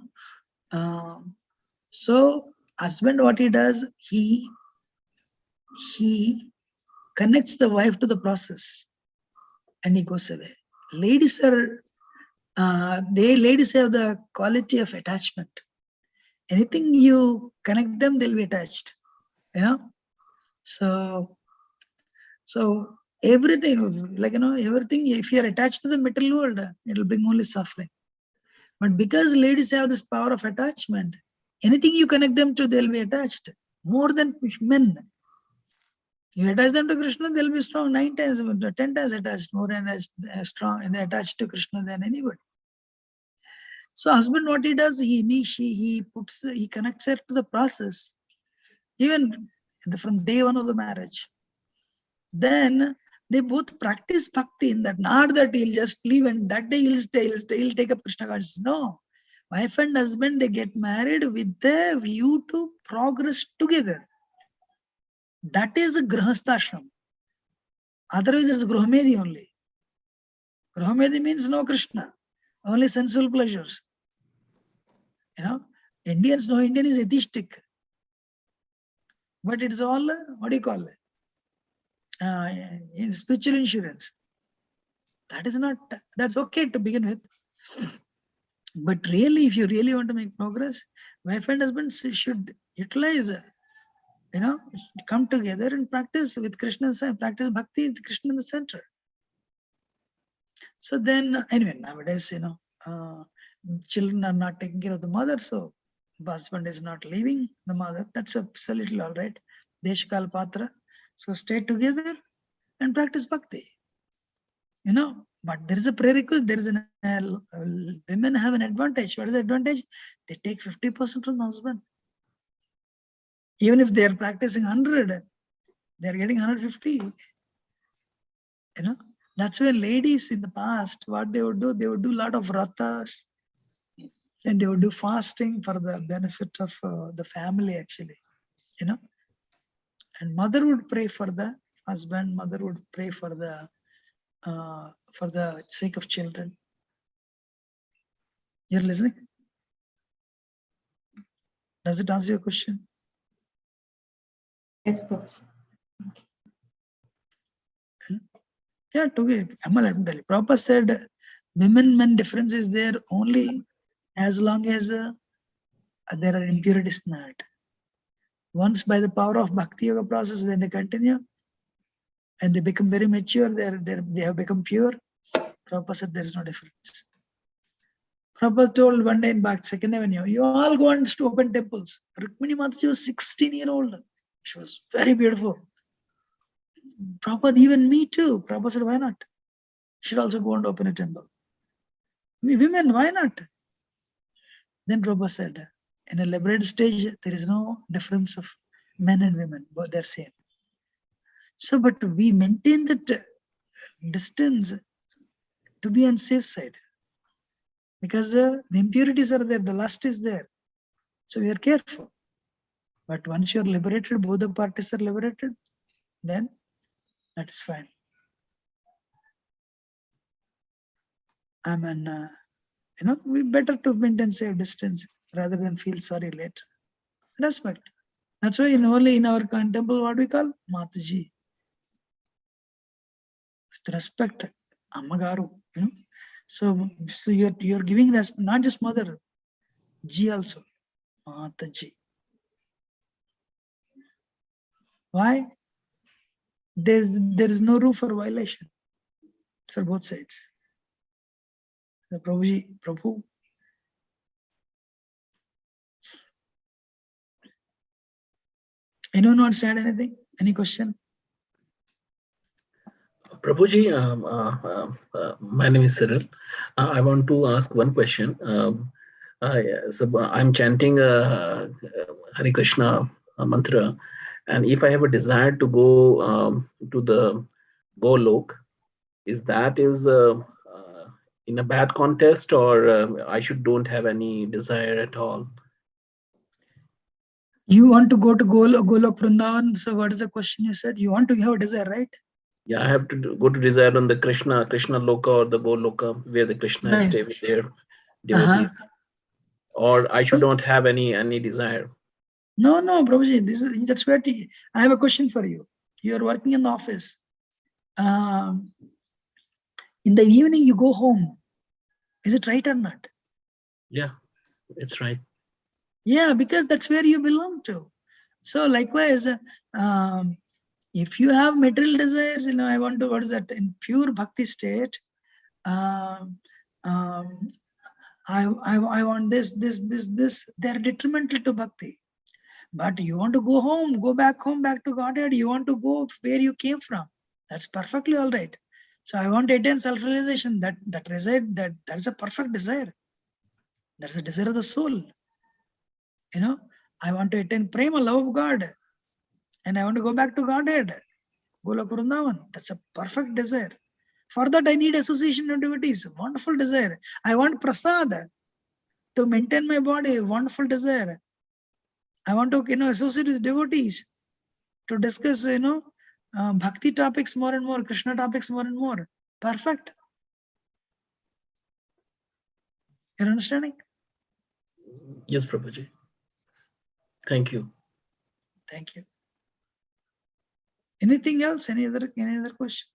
so husband, what he does, he connects the wife to the process, and he goes away. Ladies are, ladies have the quality of attachment. Anything you connect them, they'll be attached. You know, so everything, like, you know, everything, if you're attached to the material world, it'll bring only suffering. But because ladies have this power of attachment, anything you connect them to, they'll be attached more than men. You attach them to Krishna, they'll be strong 9 times, 10 times attached, more and as strong, and attached to Krishna than anybody. So husband, what he does, he connects her to the process, even from day one of the marriage. Then they both practice bhakti in that, not that he'll just leave and that day he'll take up Krishna consciousness. No. Wife and husband, they get married with the view to progress together. That is a grahasthashram. Otherwise, it's gruhamedi only. Gruhamedi means no Krishna, only sensual pleasures. You know, Indians know Indian is atheistic. But it's all, what do you call it? In spiritual insurance. That is not, that's okay to begin with. But really, if you really want to make progress, wife and husband should utilize, you know, come together and practice with Krishna, practice bhakti with Krishna in the center. So then, anyway, nowadays, you know, children are not taking care of the mother, so husband is not leaving the mother. That's a little all right. Deshkal Patra. So stay together and practice bhakti. You know, but there is a prerequisite. There is women have an advantage. What is the advantage? They take 50% from the husband. Even if they are practicing 100, they are getting 150. You know, that's when ladies in the past, what they would do a lot of ratas, and they would do fasting for the benefit of the family, actually. You know, and mother would pray for the husband. Mother would pray for the sake of children. You're listening? Does it answer your question? Yes, Prabhuji. Yeah, together. Amal, let me tell you. Prabhupada said, women-men difference is there only as long as there are impurities in that. Once by the power of bhakti yoga process, when they continue and they become very mature, they have become pure. Prabhupada said there is no difference. Prabhupada told one day in back 2nd Avenue, you all go and to open temples. Rukmini Mataji was 16-year-old. She was very beautiful. Prabhupada, even me too. Prabhupada said, why not? Should also go and open a temple. Women, why not? Then Prabhupada said, in a liberated stage, there is no difference of men and women, both they're same. So, but we maintain that distance to be on safe side. Because the impurities are there, the lust is there. So we are careful. But once you're liberated, both the parties are liberated, then that's fine. I mean, you know, we better to maintain safe distance rather than feel sorry later. Respect. That's why only in our temple, what we call Mataji. With respect, Ammagaru, you know. So you're giving respect, not just mother, Ji also, Mataji. Why? There is no room for violation for both sides. The Prabhu. Anyone wants to add anything? Any question? Prabhuji, my name is Cyril. I want to ask one question. So I'm chanting Hare Krishna mantra, and if I have a desire to go to the Golok, is in a bad context, or I don't have any desire at all? You want to go to Golok Vrindavan. So what is the question you said? You want to have a desire, right? Yeah, I have to go to desire on the Krishna Loka or the Goloka, where the Krishna Right. stay with their devotees. Or I should not have any desire. No, Prabhuji, that's where I have a question for you. You are working in the office. In the evening, you go home. Is it right or not? Yeah, it's right. Yeah, because that's where you belong to. So likewise, if you have material desires, I want to, what is that, in pure bhakti state, I want this, they're detrimental to bhakti. But you want to go back to Godhead, you want to go where you came from. That's perfectly all right. So I want to attain self-realization. That's a perfect desire. That's a desire of the soul. I want to attain prema, love of God. And I want to go back to Godhead. Golok Vrindavan. That's a perfect desire. For that, I need association of devotees. Wonderful desire. I want prasad to maintain my body. Wonderful desire. I want to, associate with devotees to discuss, bhakti topics more and more, Krishna topics more and more. Perfect. You're understanding? Yes, Prabhuji. Thank you. Thank you. Anything else? Any other question?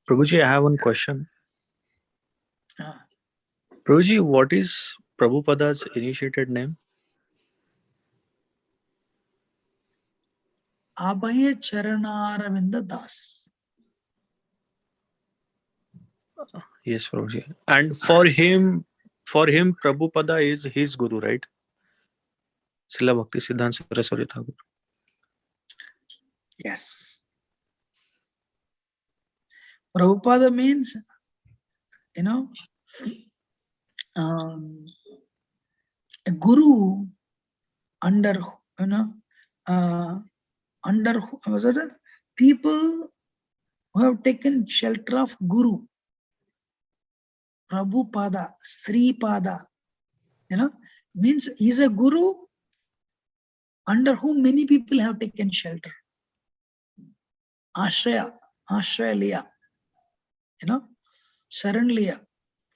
Prabhuji, I have one question. Prabhuji, what is Prabhupada's initiated name? Abhaya Charanaravinda Das. Yes, Prabhuji. And for him, Prabhupada is his guru, right? Srila Bhakti Siddhanta Saraswati Thakur. Yes. Prabhupada means, a guru under, was it people who have taken shelter of guru. Prabhupada, Sri Pada, means he's a guru under whom many people have taken shelter. Ashraya Liya, Sharan Liya.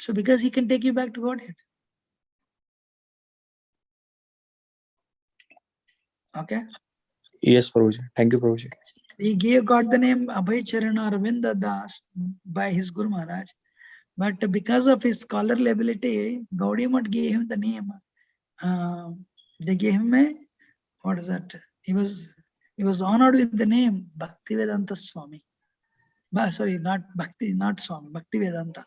So because he can take you back to Godhead. Okay? Yes, Prabhuji. Thank you, Prabhuji. He got the name Abhay Charana Aravinda Das by his Guru Maharaj. But because of his scholarly ability, Gaudiya Math gave him the name. They gave him what is that? He was honored with the name Bhaktivedanta Swami. Sorry, not Swami, Bhaktivedanta.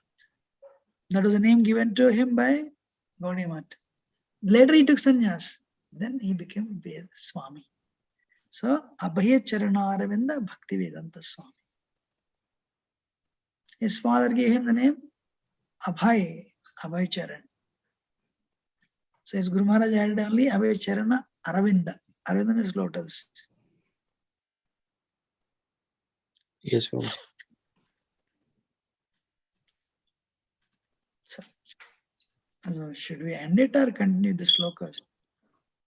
That was a name given to him by Gaudiya Math. Later he took sannyas. Then he became Swami. So, Abhaya Charanaravinda Bhaktivedanta Swami. His father gave him the name Abhay Charan. So his Guru Maharaj had only Abhay Charana Aravinda. Aravinda means lotus. Yes, Prabhuji. So, should we end it or continue the slokas?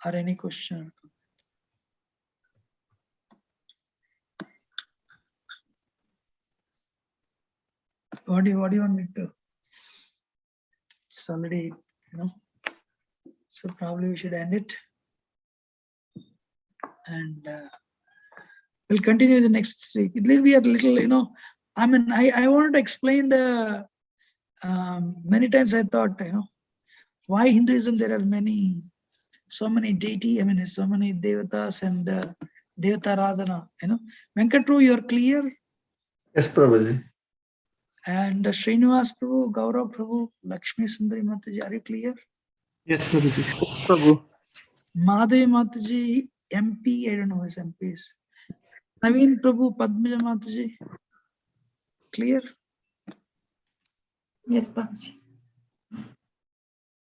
Or any question? What do you want me to do? It's already, so probably we should end it. And we'll continue the next week. It will be a little, I wanted to explain the, many times I thought, why Hinduism there are so many deity, so many devatas and devata radhana, Venkatru, you're clear? Yes, Prabhuji. And Srinivas Prabhu, Gaurav Prabhu, Lakshmi Sundari Mataji, are you clear? Yes, Prabhuji. Prabhu. Madhavi Mataji, MP, I don't know who his MP is. Naveen Prabhu, Padmaja Mataji, clear? Yes, Prabhuji.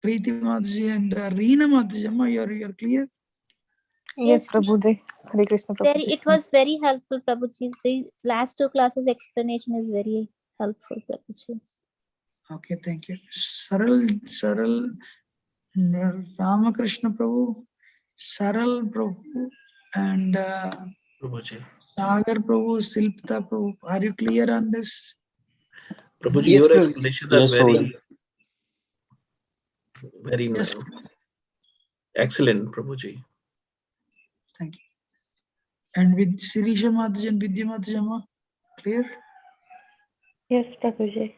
Preeti Mataji and Reena Mataji, Amma, you're clear? Yes, Yes, Prabhuji. Hare Krishna, very. Prabhuji. It was very helpful, Prabhuji. The last two classes explanation is very helpful, Prabhuji. Okay, thank you. Saral, Ramakrishna Prabhu, Saral Prabhu, and Prabhuji. Sagar Prabhu, Silpta Prabhu. Are you clear on this? Prabhuji, Yes, your Prabhuji. explanations are Yes, Prabhuji. very Yes. excellent, Prabhuji. Thank you. And with Sirisha Matajan, Vidya Matajama, clear? Yes, Prabhuji.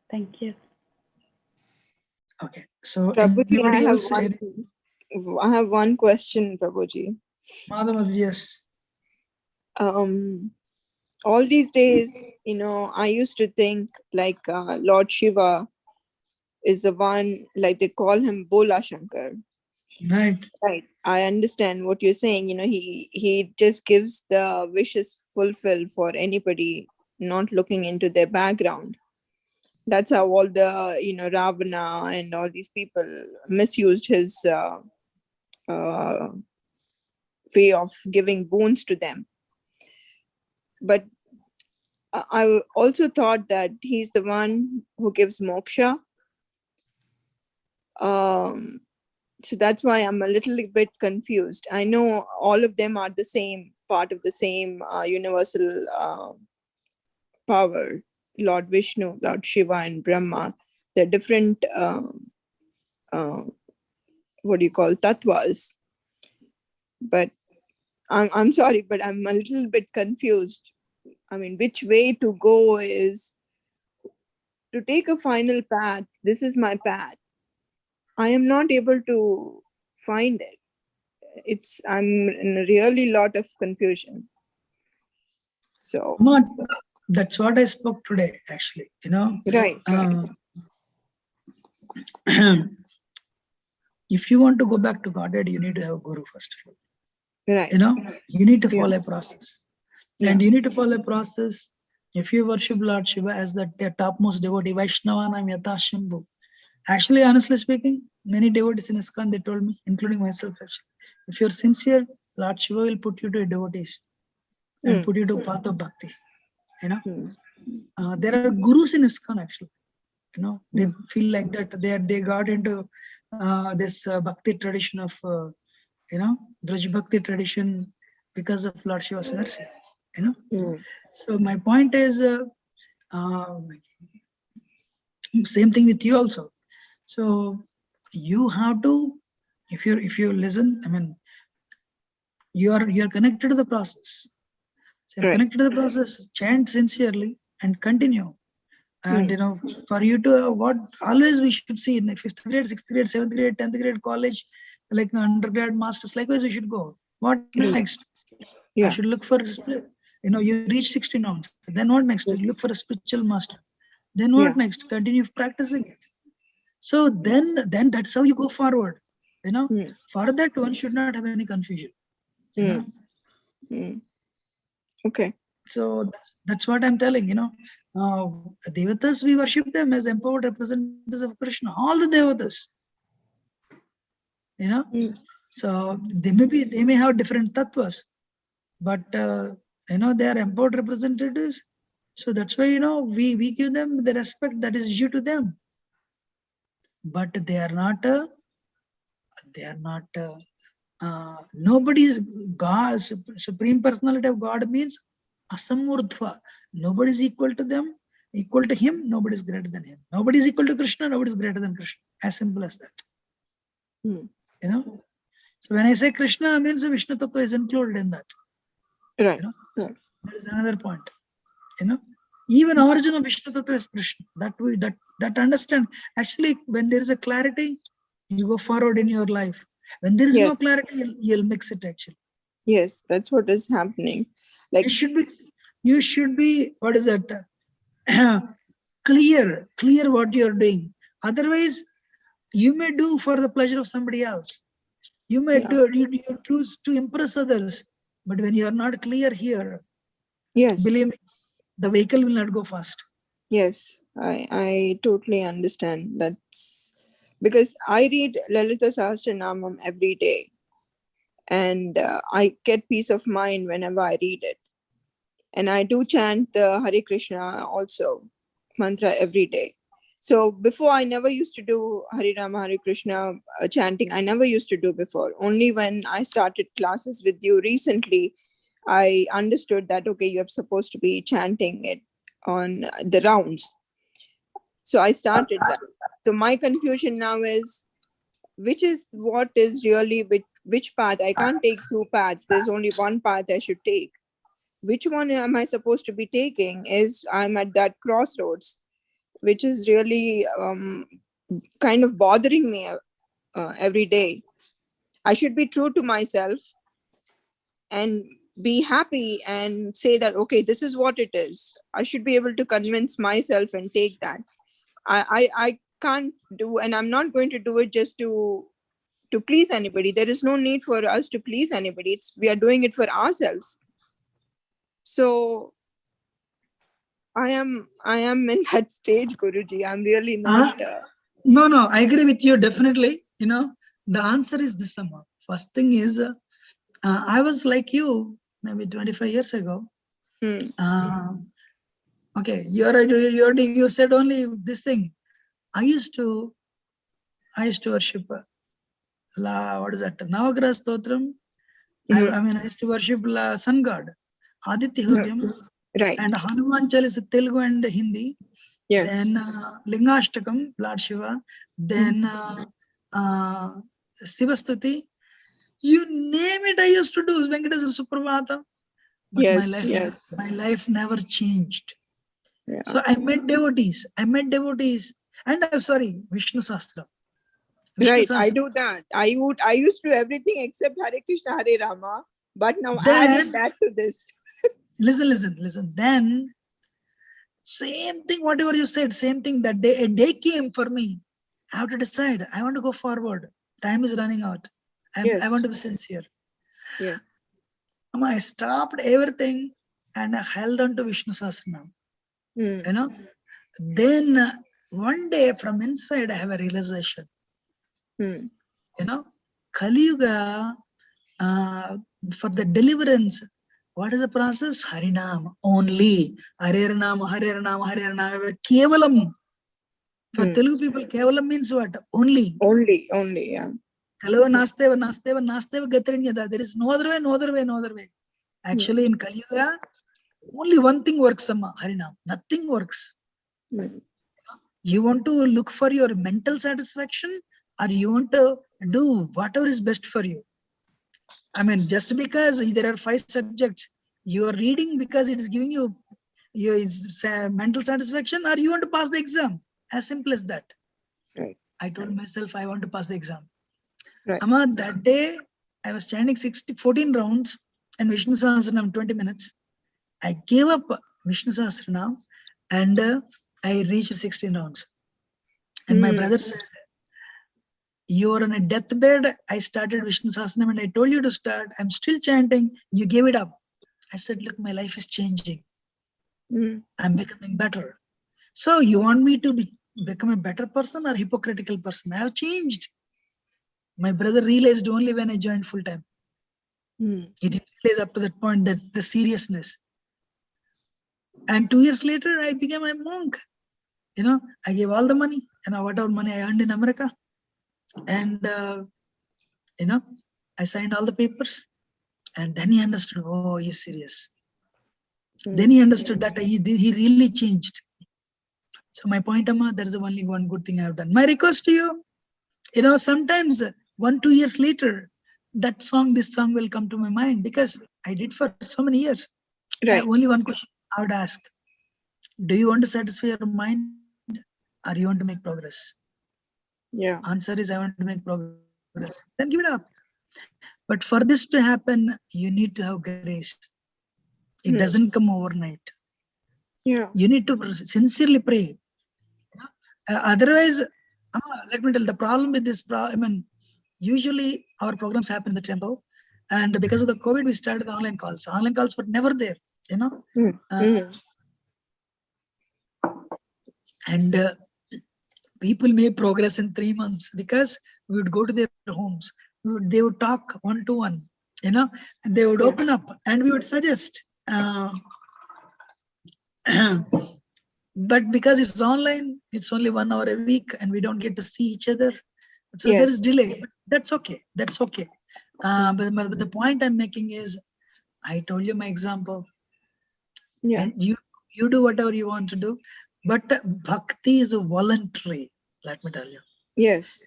Thank you. Okay. So Prabhuji, anybody else? I have one question, Prabhuji. Madhava, yes. All these days, I used to think like Lord Shiva is the one, like they call him Bola Shankar. Right. Right. I understand what you're saying. He just gives the wishes fulfilled for anybody, not looking into their background. That's how all the, Ravana and all these people misused his way of giving boons to them. But I also thought that he's the one who gives moksha. So that's why I'm a little bit confused. I know all of them are the same, part of the same universal power, Lord Vishnu, Lord Shiva, and Brahma. They're different, what do you call, tattvas. But I'm sorry, but I'm a little bit confused. I mean, which way to go is to take a final path. This is my path. I am not able to find it. I'm in a really lot of confusion. So That's what I spoke today, actually. Right. If you want to go back to Godhead, you need to have a guru first of all. Right. You need to follow a process. And you need to follow a process. If you worship Lord Shiva as the topmost devotee, Vaishnavanam Yata Shambhu. Actually, honestly speaking, many devotees in ISKCON, they told me, including myself, actually, if you're sincere, Lord Shiva will put you to a devotees and put you to path of bhakti. There are gurus in ISKCON, actually. They feel like that they got into this bhakti tradition of, Braj Bhakti tradition because of Lord Shiva's mercy. So my point is, same thing with you also. So you have to, if you listen, I mean, you're connected to the process. So you're connected to the process, chant sincerely and continue. And for you to what always we should see in 5th grade, 6th grade, 7th grade, 10th grade, college, like undergrad, masters, likewise we should go. What next? I should look for, you reach 16 ounce. Then what next? You look for a spiritual master. Then what next? Continue practicing it. So then that's how you go forward. For that one should not have any confusion. Okay. So that's what I'm telling. Devatas, we worship them as empowered representatives of Krishna. All the devatas. So they may have different tattvas, but they are empowered representatives. So that's why we give them the respect that is due to them. But they are not. Nobody's God. Supreme Personality of God means asamurdhva. Nobody is equal to them. Equal to him. Nobody is greater than him. Nobody is equal to Krishna. Nobody is greater than Krishna. As simple as that. So when I say Krishna, means Vishnu Tattva is included in that. Right. That is another point. Even origin of Vishnu Tattva is Krishna. That understand. Actually, when there is a clarity, you go forward in your life. When there is no clarity, you'll mix it actually. Yes, that's what is happening. Like you should be what is that? clear what you're doing. Otherwise, you may do for the pleasure of somebody else. You may do you choose to impress others, but when you are not clear here, believe me, the vehicle will not go fast. Yes, I totally understand. That's because I read Lalita Sahasranamam every day. and I get peace of mind whenever I read it. And I do chant the Hare Krishna also mantra every day. So before, I never used to do Hare Rama, Hare Krishna chanting. I never used to do before. Only when I started classes with you recently, I understood that, okay, you're supposed to be chanting it on the rounds. So I started that. So my confusion now is, which is what is really which path? I can't take two paths. There's only one path I should take. Which one am I supposed to be taking? Is I'm at that crossroads, which is really kind of bothering me every day. I should be true to myself and be happy and say that, okay, this is what it is. I should be able to convince myself and take that. I can't do, and I'm not going to do it just to please anybody. There is no need for us to please anybody. We are doing it for ourselves. So I am in that stage, Guruji. I'm really not. No, I agree with you definitely. The answer is this, Amma. First thing is, I was like you maybe 25 years ago. Okay, you said only this thing. I used to worship. What is that? Navagraha Stotram. I mean, I used to worship sun god, Aditya Hridayam, right. And Hanuman Chalisa, Telugu and Hindi. Yes. Then Lingashtakam, Lord Shiva. Then Sivastuti. You name it, I used to do. Venkateswara Suprabhatam. But Yes, my life never changed. Yeah. So I met devotees. And I'm sorry, Vishnu Sastra. Right, I do that. I used to do everything except Hare Krishna, Hare Rama, but now added that to this. Listen. Then, same thing, whatever you said, same thing, that day, a day came for me. I have to decide. I want to go forward. Time is running out. I want to be sincere. Yeah. I stopped everything and I held on to Vishnu Sahasranam. Then one day from inside, I have a realization. Kali Yuga, for the deliverance, what is the process? Harinam only. Harinam. Kevalam. For Telugu people, Kevalam means what? Only. Only, yeah. Kalava nasteva gatrinyada. There is no other way. Actually, in Kali Yuga, only one thing works, Amma, Harinam. Nothing works. You want to look for your mental satisfaction, or you want to do whatever is best for you. I mean, just because there are 5 subjects, you are reading because it is giving you your mental satisfaction, or you want to pass the exam. As simple as that. Right. I told myself I want to pass the exam. Right. Amma, that day I was chanting 14 rounds and Vishnu Sahasranam 20 minutes. I gave up Vishnu Sahasranam and I reached 16 rounds. And my brother said, you are on a deathbed. I started Vishnu Sahasranam and I told you to start. I'm still chanting. You gave it up. I said, look, my life is changing. I'm becoming better. So you want me to become a better person or hypocritical person? I have changed. My brother realized only when I joined full time. He didn't realize up to that point that the seriousness. And 2 years later, I became a monk. I gave all the money, whatever money I earned in America. And, I signed all the papers. And then he understood, oh, he's serious. Then he understood that he really changed. So my point, Amma, there is only one good thing I have done. My request to you, sometimes 1-2 years later, this song will come to my mind because I did for so many years. Right. Only one question I would ask. Do you want to satisfy your mind or you want to make progress? Yeah. Answer is I want to make progress. Then give it up. But for this to happen, you need to have grace. It doesn't come overnight. Yeah. You need to sincerely pray. Otherwise, let me tell you, the problem with this, usually our programs happen in the temple. And because of the COVID, we started online calls. Online calls were never there, And people made progress in 3 months because we would go to their homes. They would talk one-to-one. and they would open up and we would suggest. But because it's online, it's only 1 hour a week and we don't get to see each other. So there is delay, but that's okay. That's okay. But the point I'm making is, I told you my example. And you do whatever you want to do, but bhakti is a voluntary, let me tell you. Yes.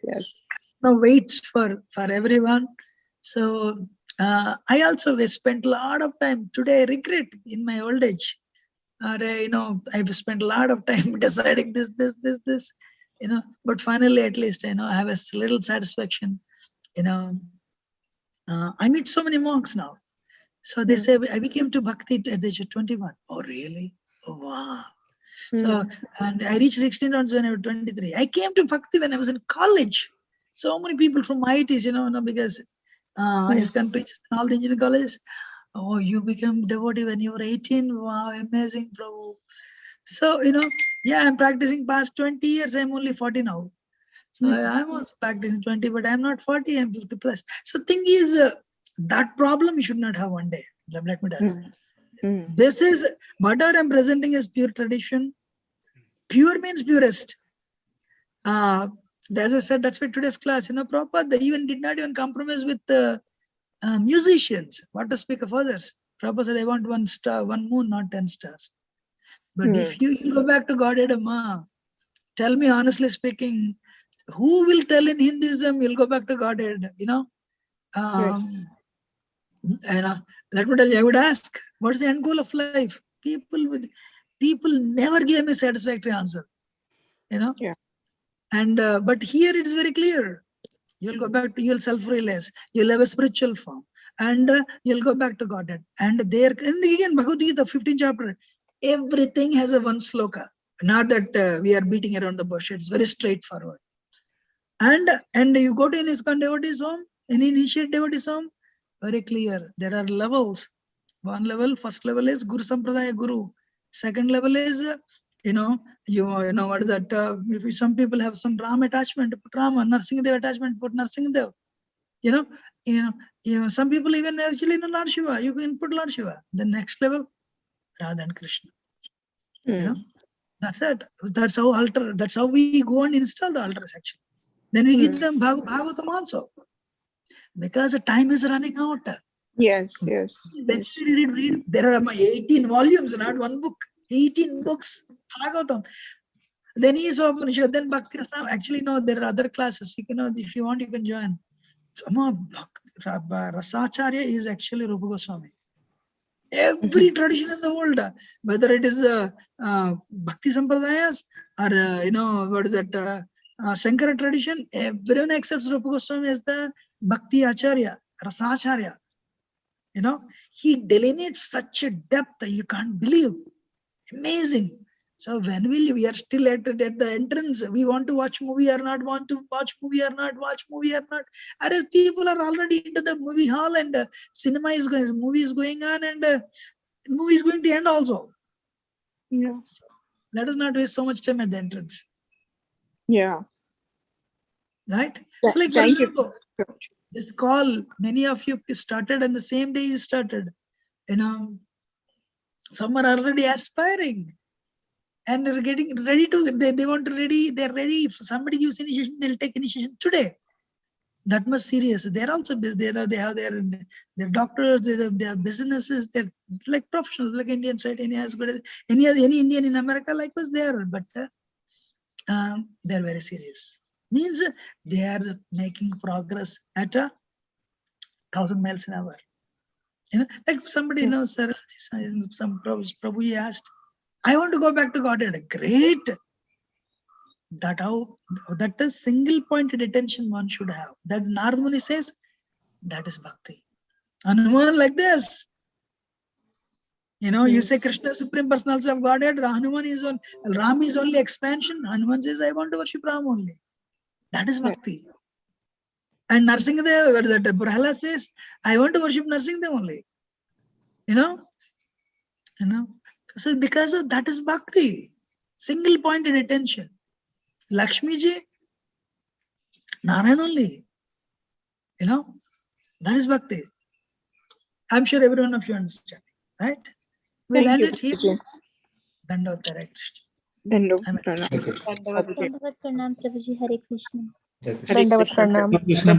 No waits for everyone. So I also spent a lot of time today. I regret in my old age. I've spent a lot of time deciding this. But finally, at least, I have a little satisfaction. I meet so many monks now. So they say, I became to bhakti at the age of 21. Oh, really? Oh, wow. So, and I reached 16 rounds when I was 23. I came to bhakti when I was in college. So many people from IITs, because ISKCON preaches in all the engineering colleges. Oh, you became devotee when you were 18. Wow, amazing, Prabhu. So, I'm practicing past 20 years. I'm only 40 now. So I'm also practicing 20, but I'm not 40, I'm 50 plus. So thing is, that problem you should not have one day. Let me tell you. This is, whatever I'm presenting is pure tradition. Pure means purest. As I said, that's why today's class, Prabhupada, they even did not even compromise with musicians. What to speak of others? Prabhupada said, I want 1 star, 1 moon, not 10 stars. But if you go back to Godhead, tell me honestly speaking, who will tell in Hinduism, you'll go back to Godhead, let me tell you, I would ask, what's the end goal of life? People never gave me satisfactory answer, And but here it is very clear. You'll go back to, you'll self-realize, you'll have a spiritual form, and you'll go back to Godhead. And again, Bhagavad Gita, 15th chapter, everything has a 1 sloka. Not that we are beating around the bush. It's very straightforward. And you go to an ISKCON devotee's home, any initiate devotee's home, very clear. There are levels. 1 level, first level is Guru Sampradaya Guru. Second level is, what is that? If some people have some Ram attachment, put Rama, Narsingadev attachment, put Narsingadev. Some people even actually know Lord Shiva. You can put Lord Shiva. The next level, Radha and Krishna. That's it. That's how we go and install the altars actually. Then we give them Bhagavatam also. Because the time is running out. Yes. Read. There are 18 volumes, not 1 book. 18 books. Bhagavatam. Then he is Upanishad, then Bhakti Rasa. Actually, no, there are other classes. You can, if you want, you can join. Rasacharya is actually Rupa Goswami. Every tradition in the world, whether it is Bhakti Sampradayas or what is that, Shankara tradition, everyone accepts Rupa Goswami as the Bhakti Acharya, Rasacharya. He delineates such a depth you can't believe. Amazing. So when we are still at the entrance, we want to watch movie or not, want to watch movie or not, watch movie or not. Whereas people are already into the movie hall and cinema is going, movie is going on and movie is going to end also. So let us not waste so much time at the entrance. Right? So like, for example, this call, many of you started on the same day you started. Some are already aspiring. And they're getting ready to, they want to ready, they're ready. If somebody gives initiation, they'll take initiation today. That much serious. They're also busy. They have their doctors, they have businesses, they're like professionals, like Indians, right? Any as good as any Indian in America, like us, they are, but they're very serious. Means they are making progress at 1,000 miles an hour. Like somebody sir, some Prabhu asked, I want to go back to Godhead. Great. That is single pointed attention one should have. That Narad Muni says, that is bhakti. Hanuman like this. You say Krishna is Supreme Personality of Godhead, Ram is only expansion. Hanuman says, I want to worship Ram only. That is bhakti. And Narsingadev, that Prahlad says, I want to worship Narsingadev only. So because of that is bhakti. Single pointed attention. Lakshmi ji, Narayan only. That is bhakti. I'm sure every one of you understand, right? We'll Thank end you, it here. Prabhuji. Dandavat Hare Krishna. Dandavat Amen. pranam. Dandavat pranam Prabhuji. Hare Krishna. Hare Krishna. Krishna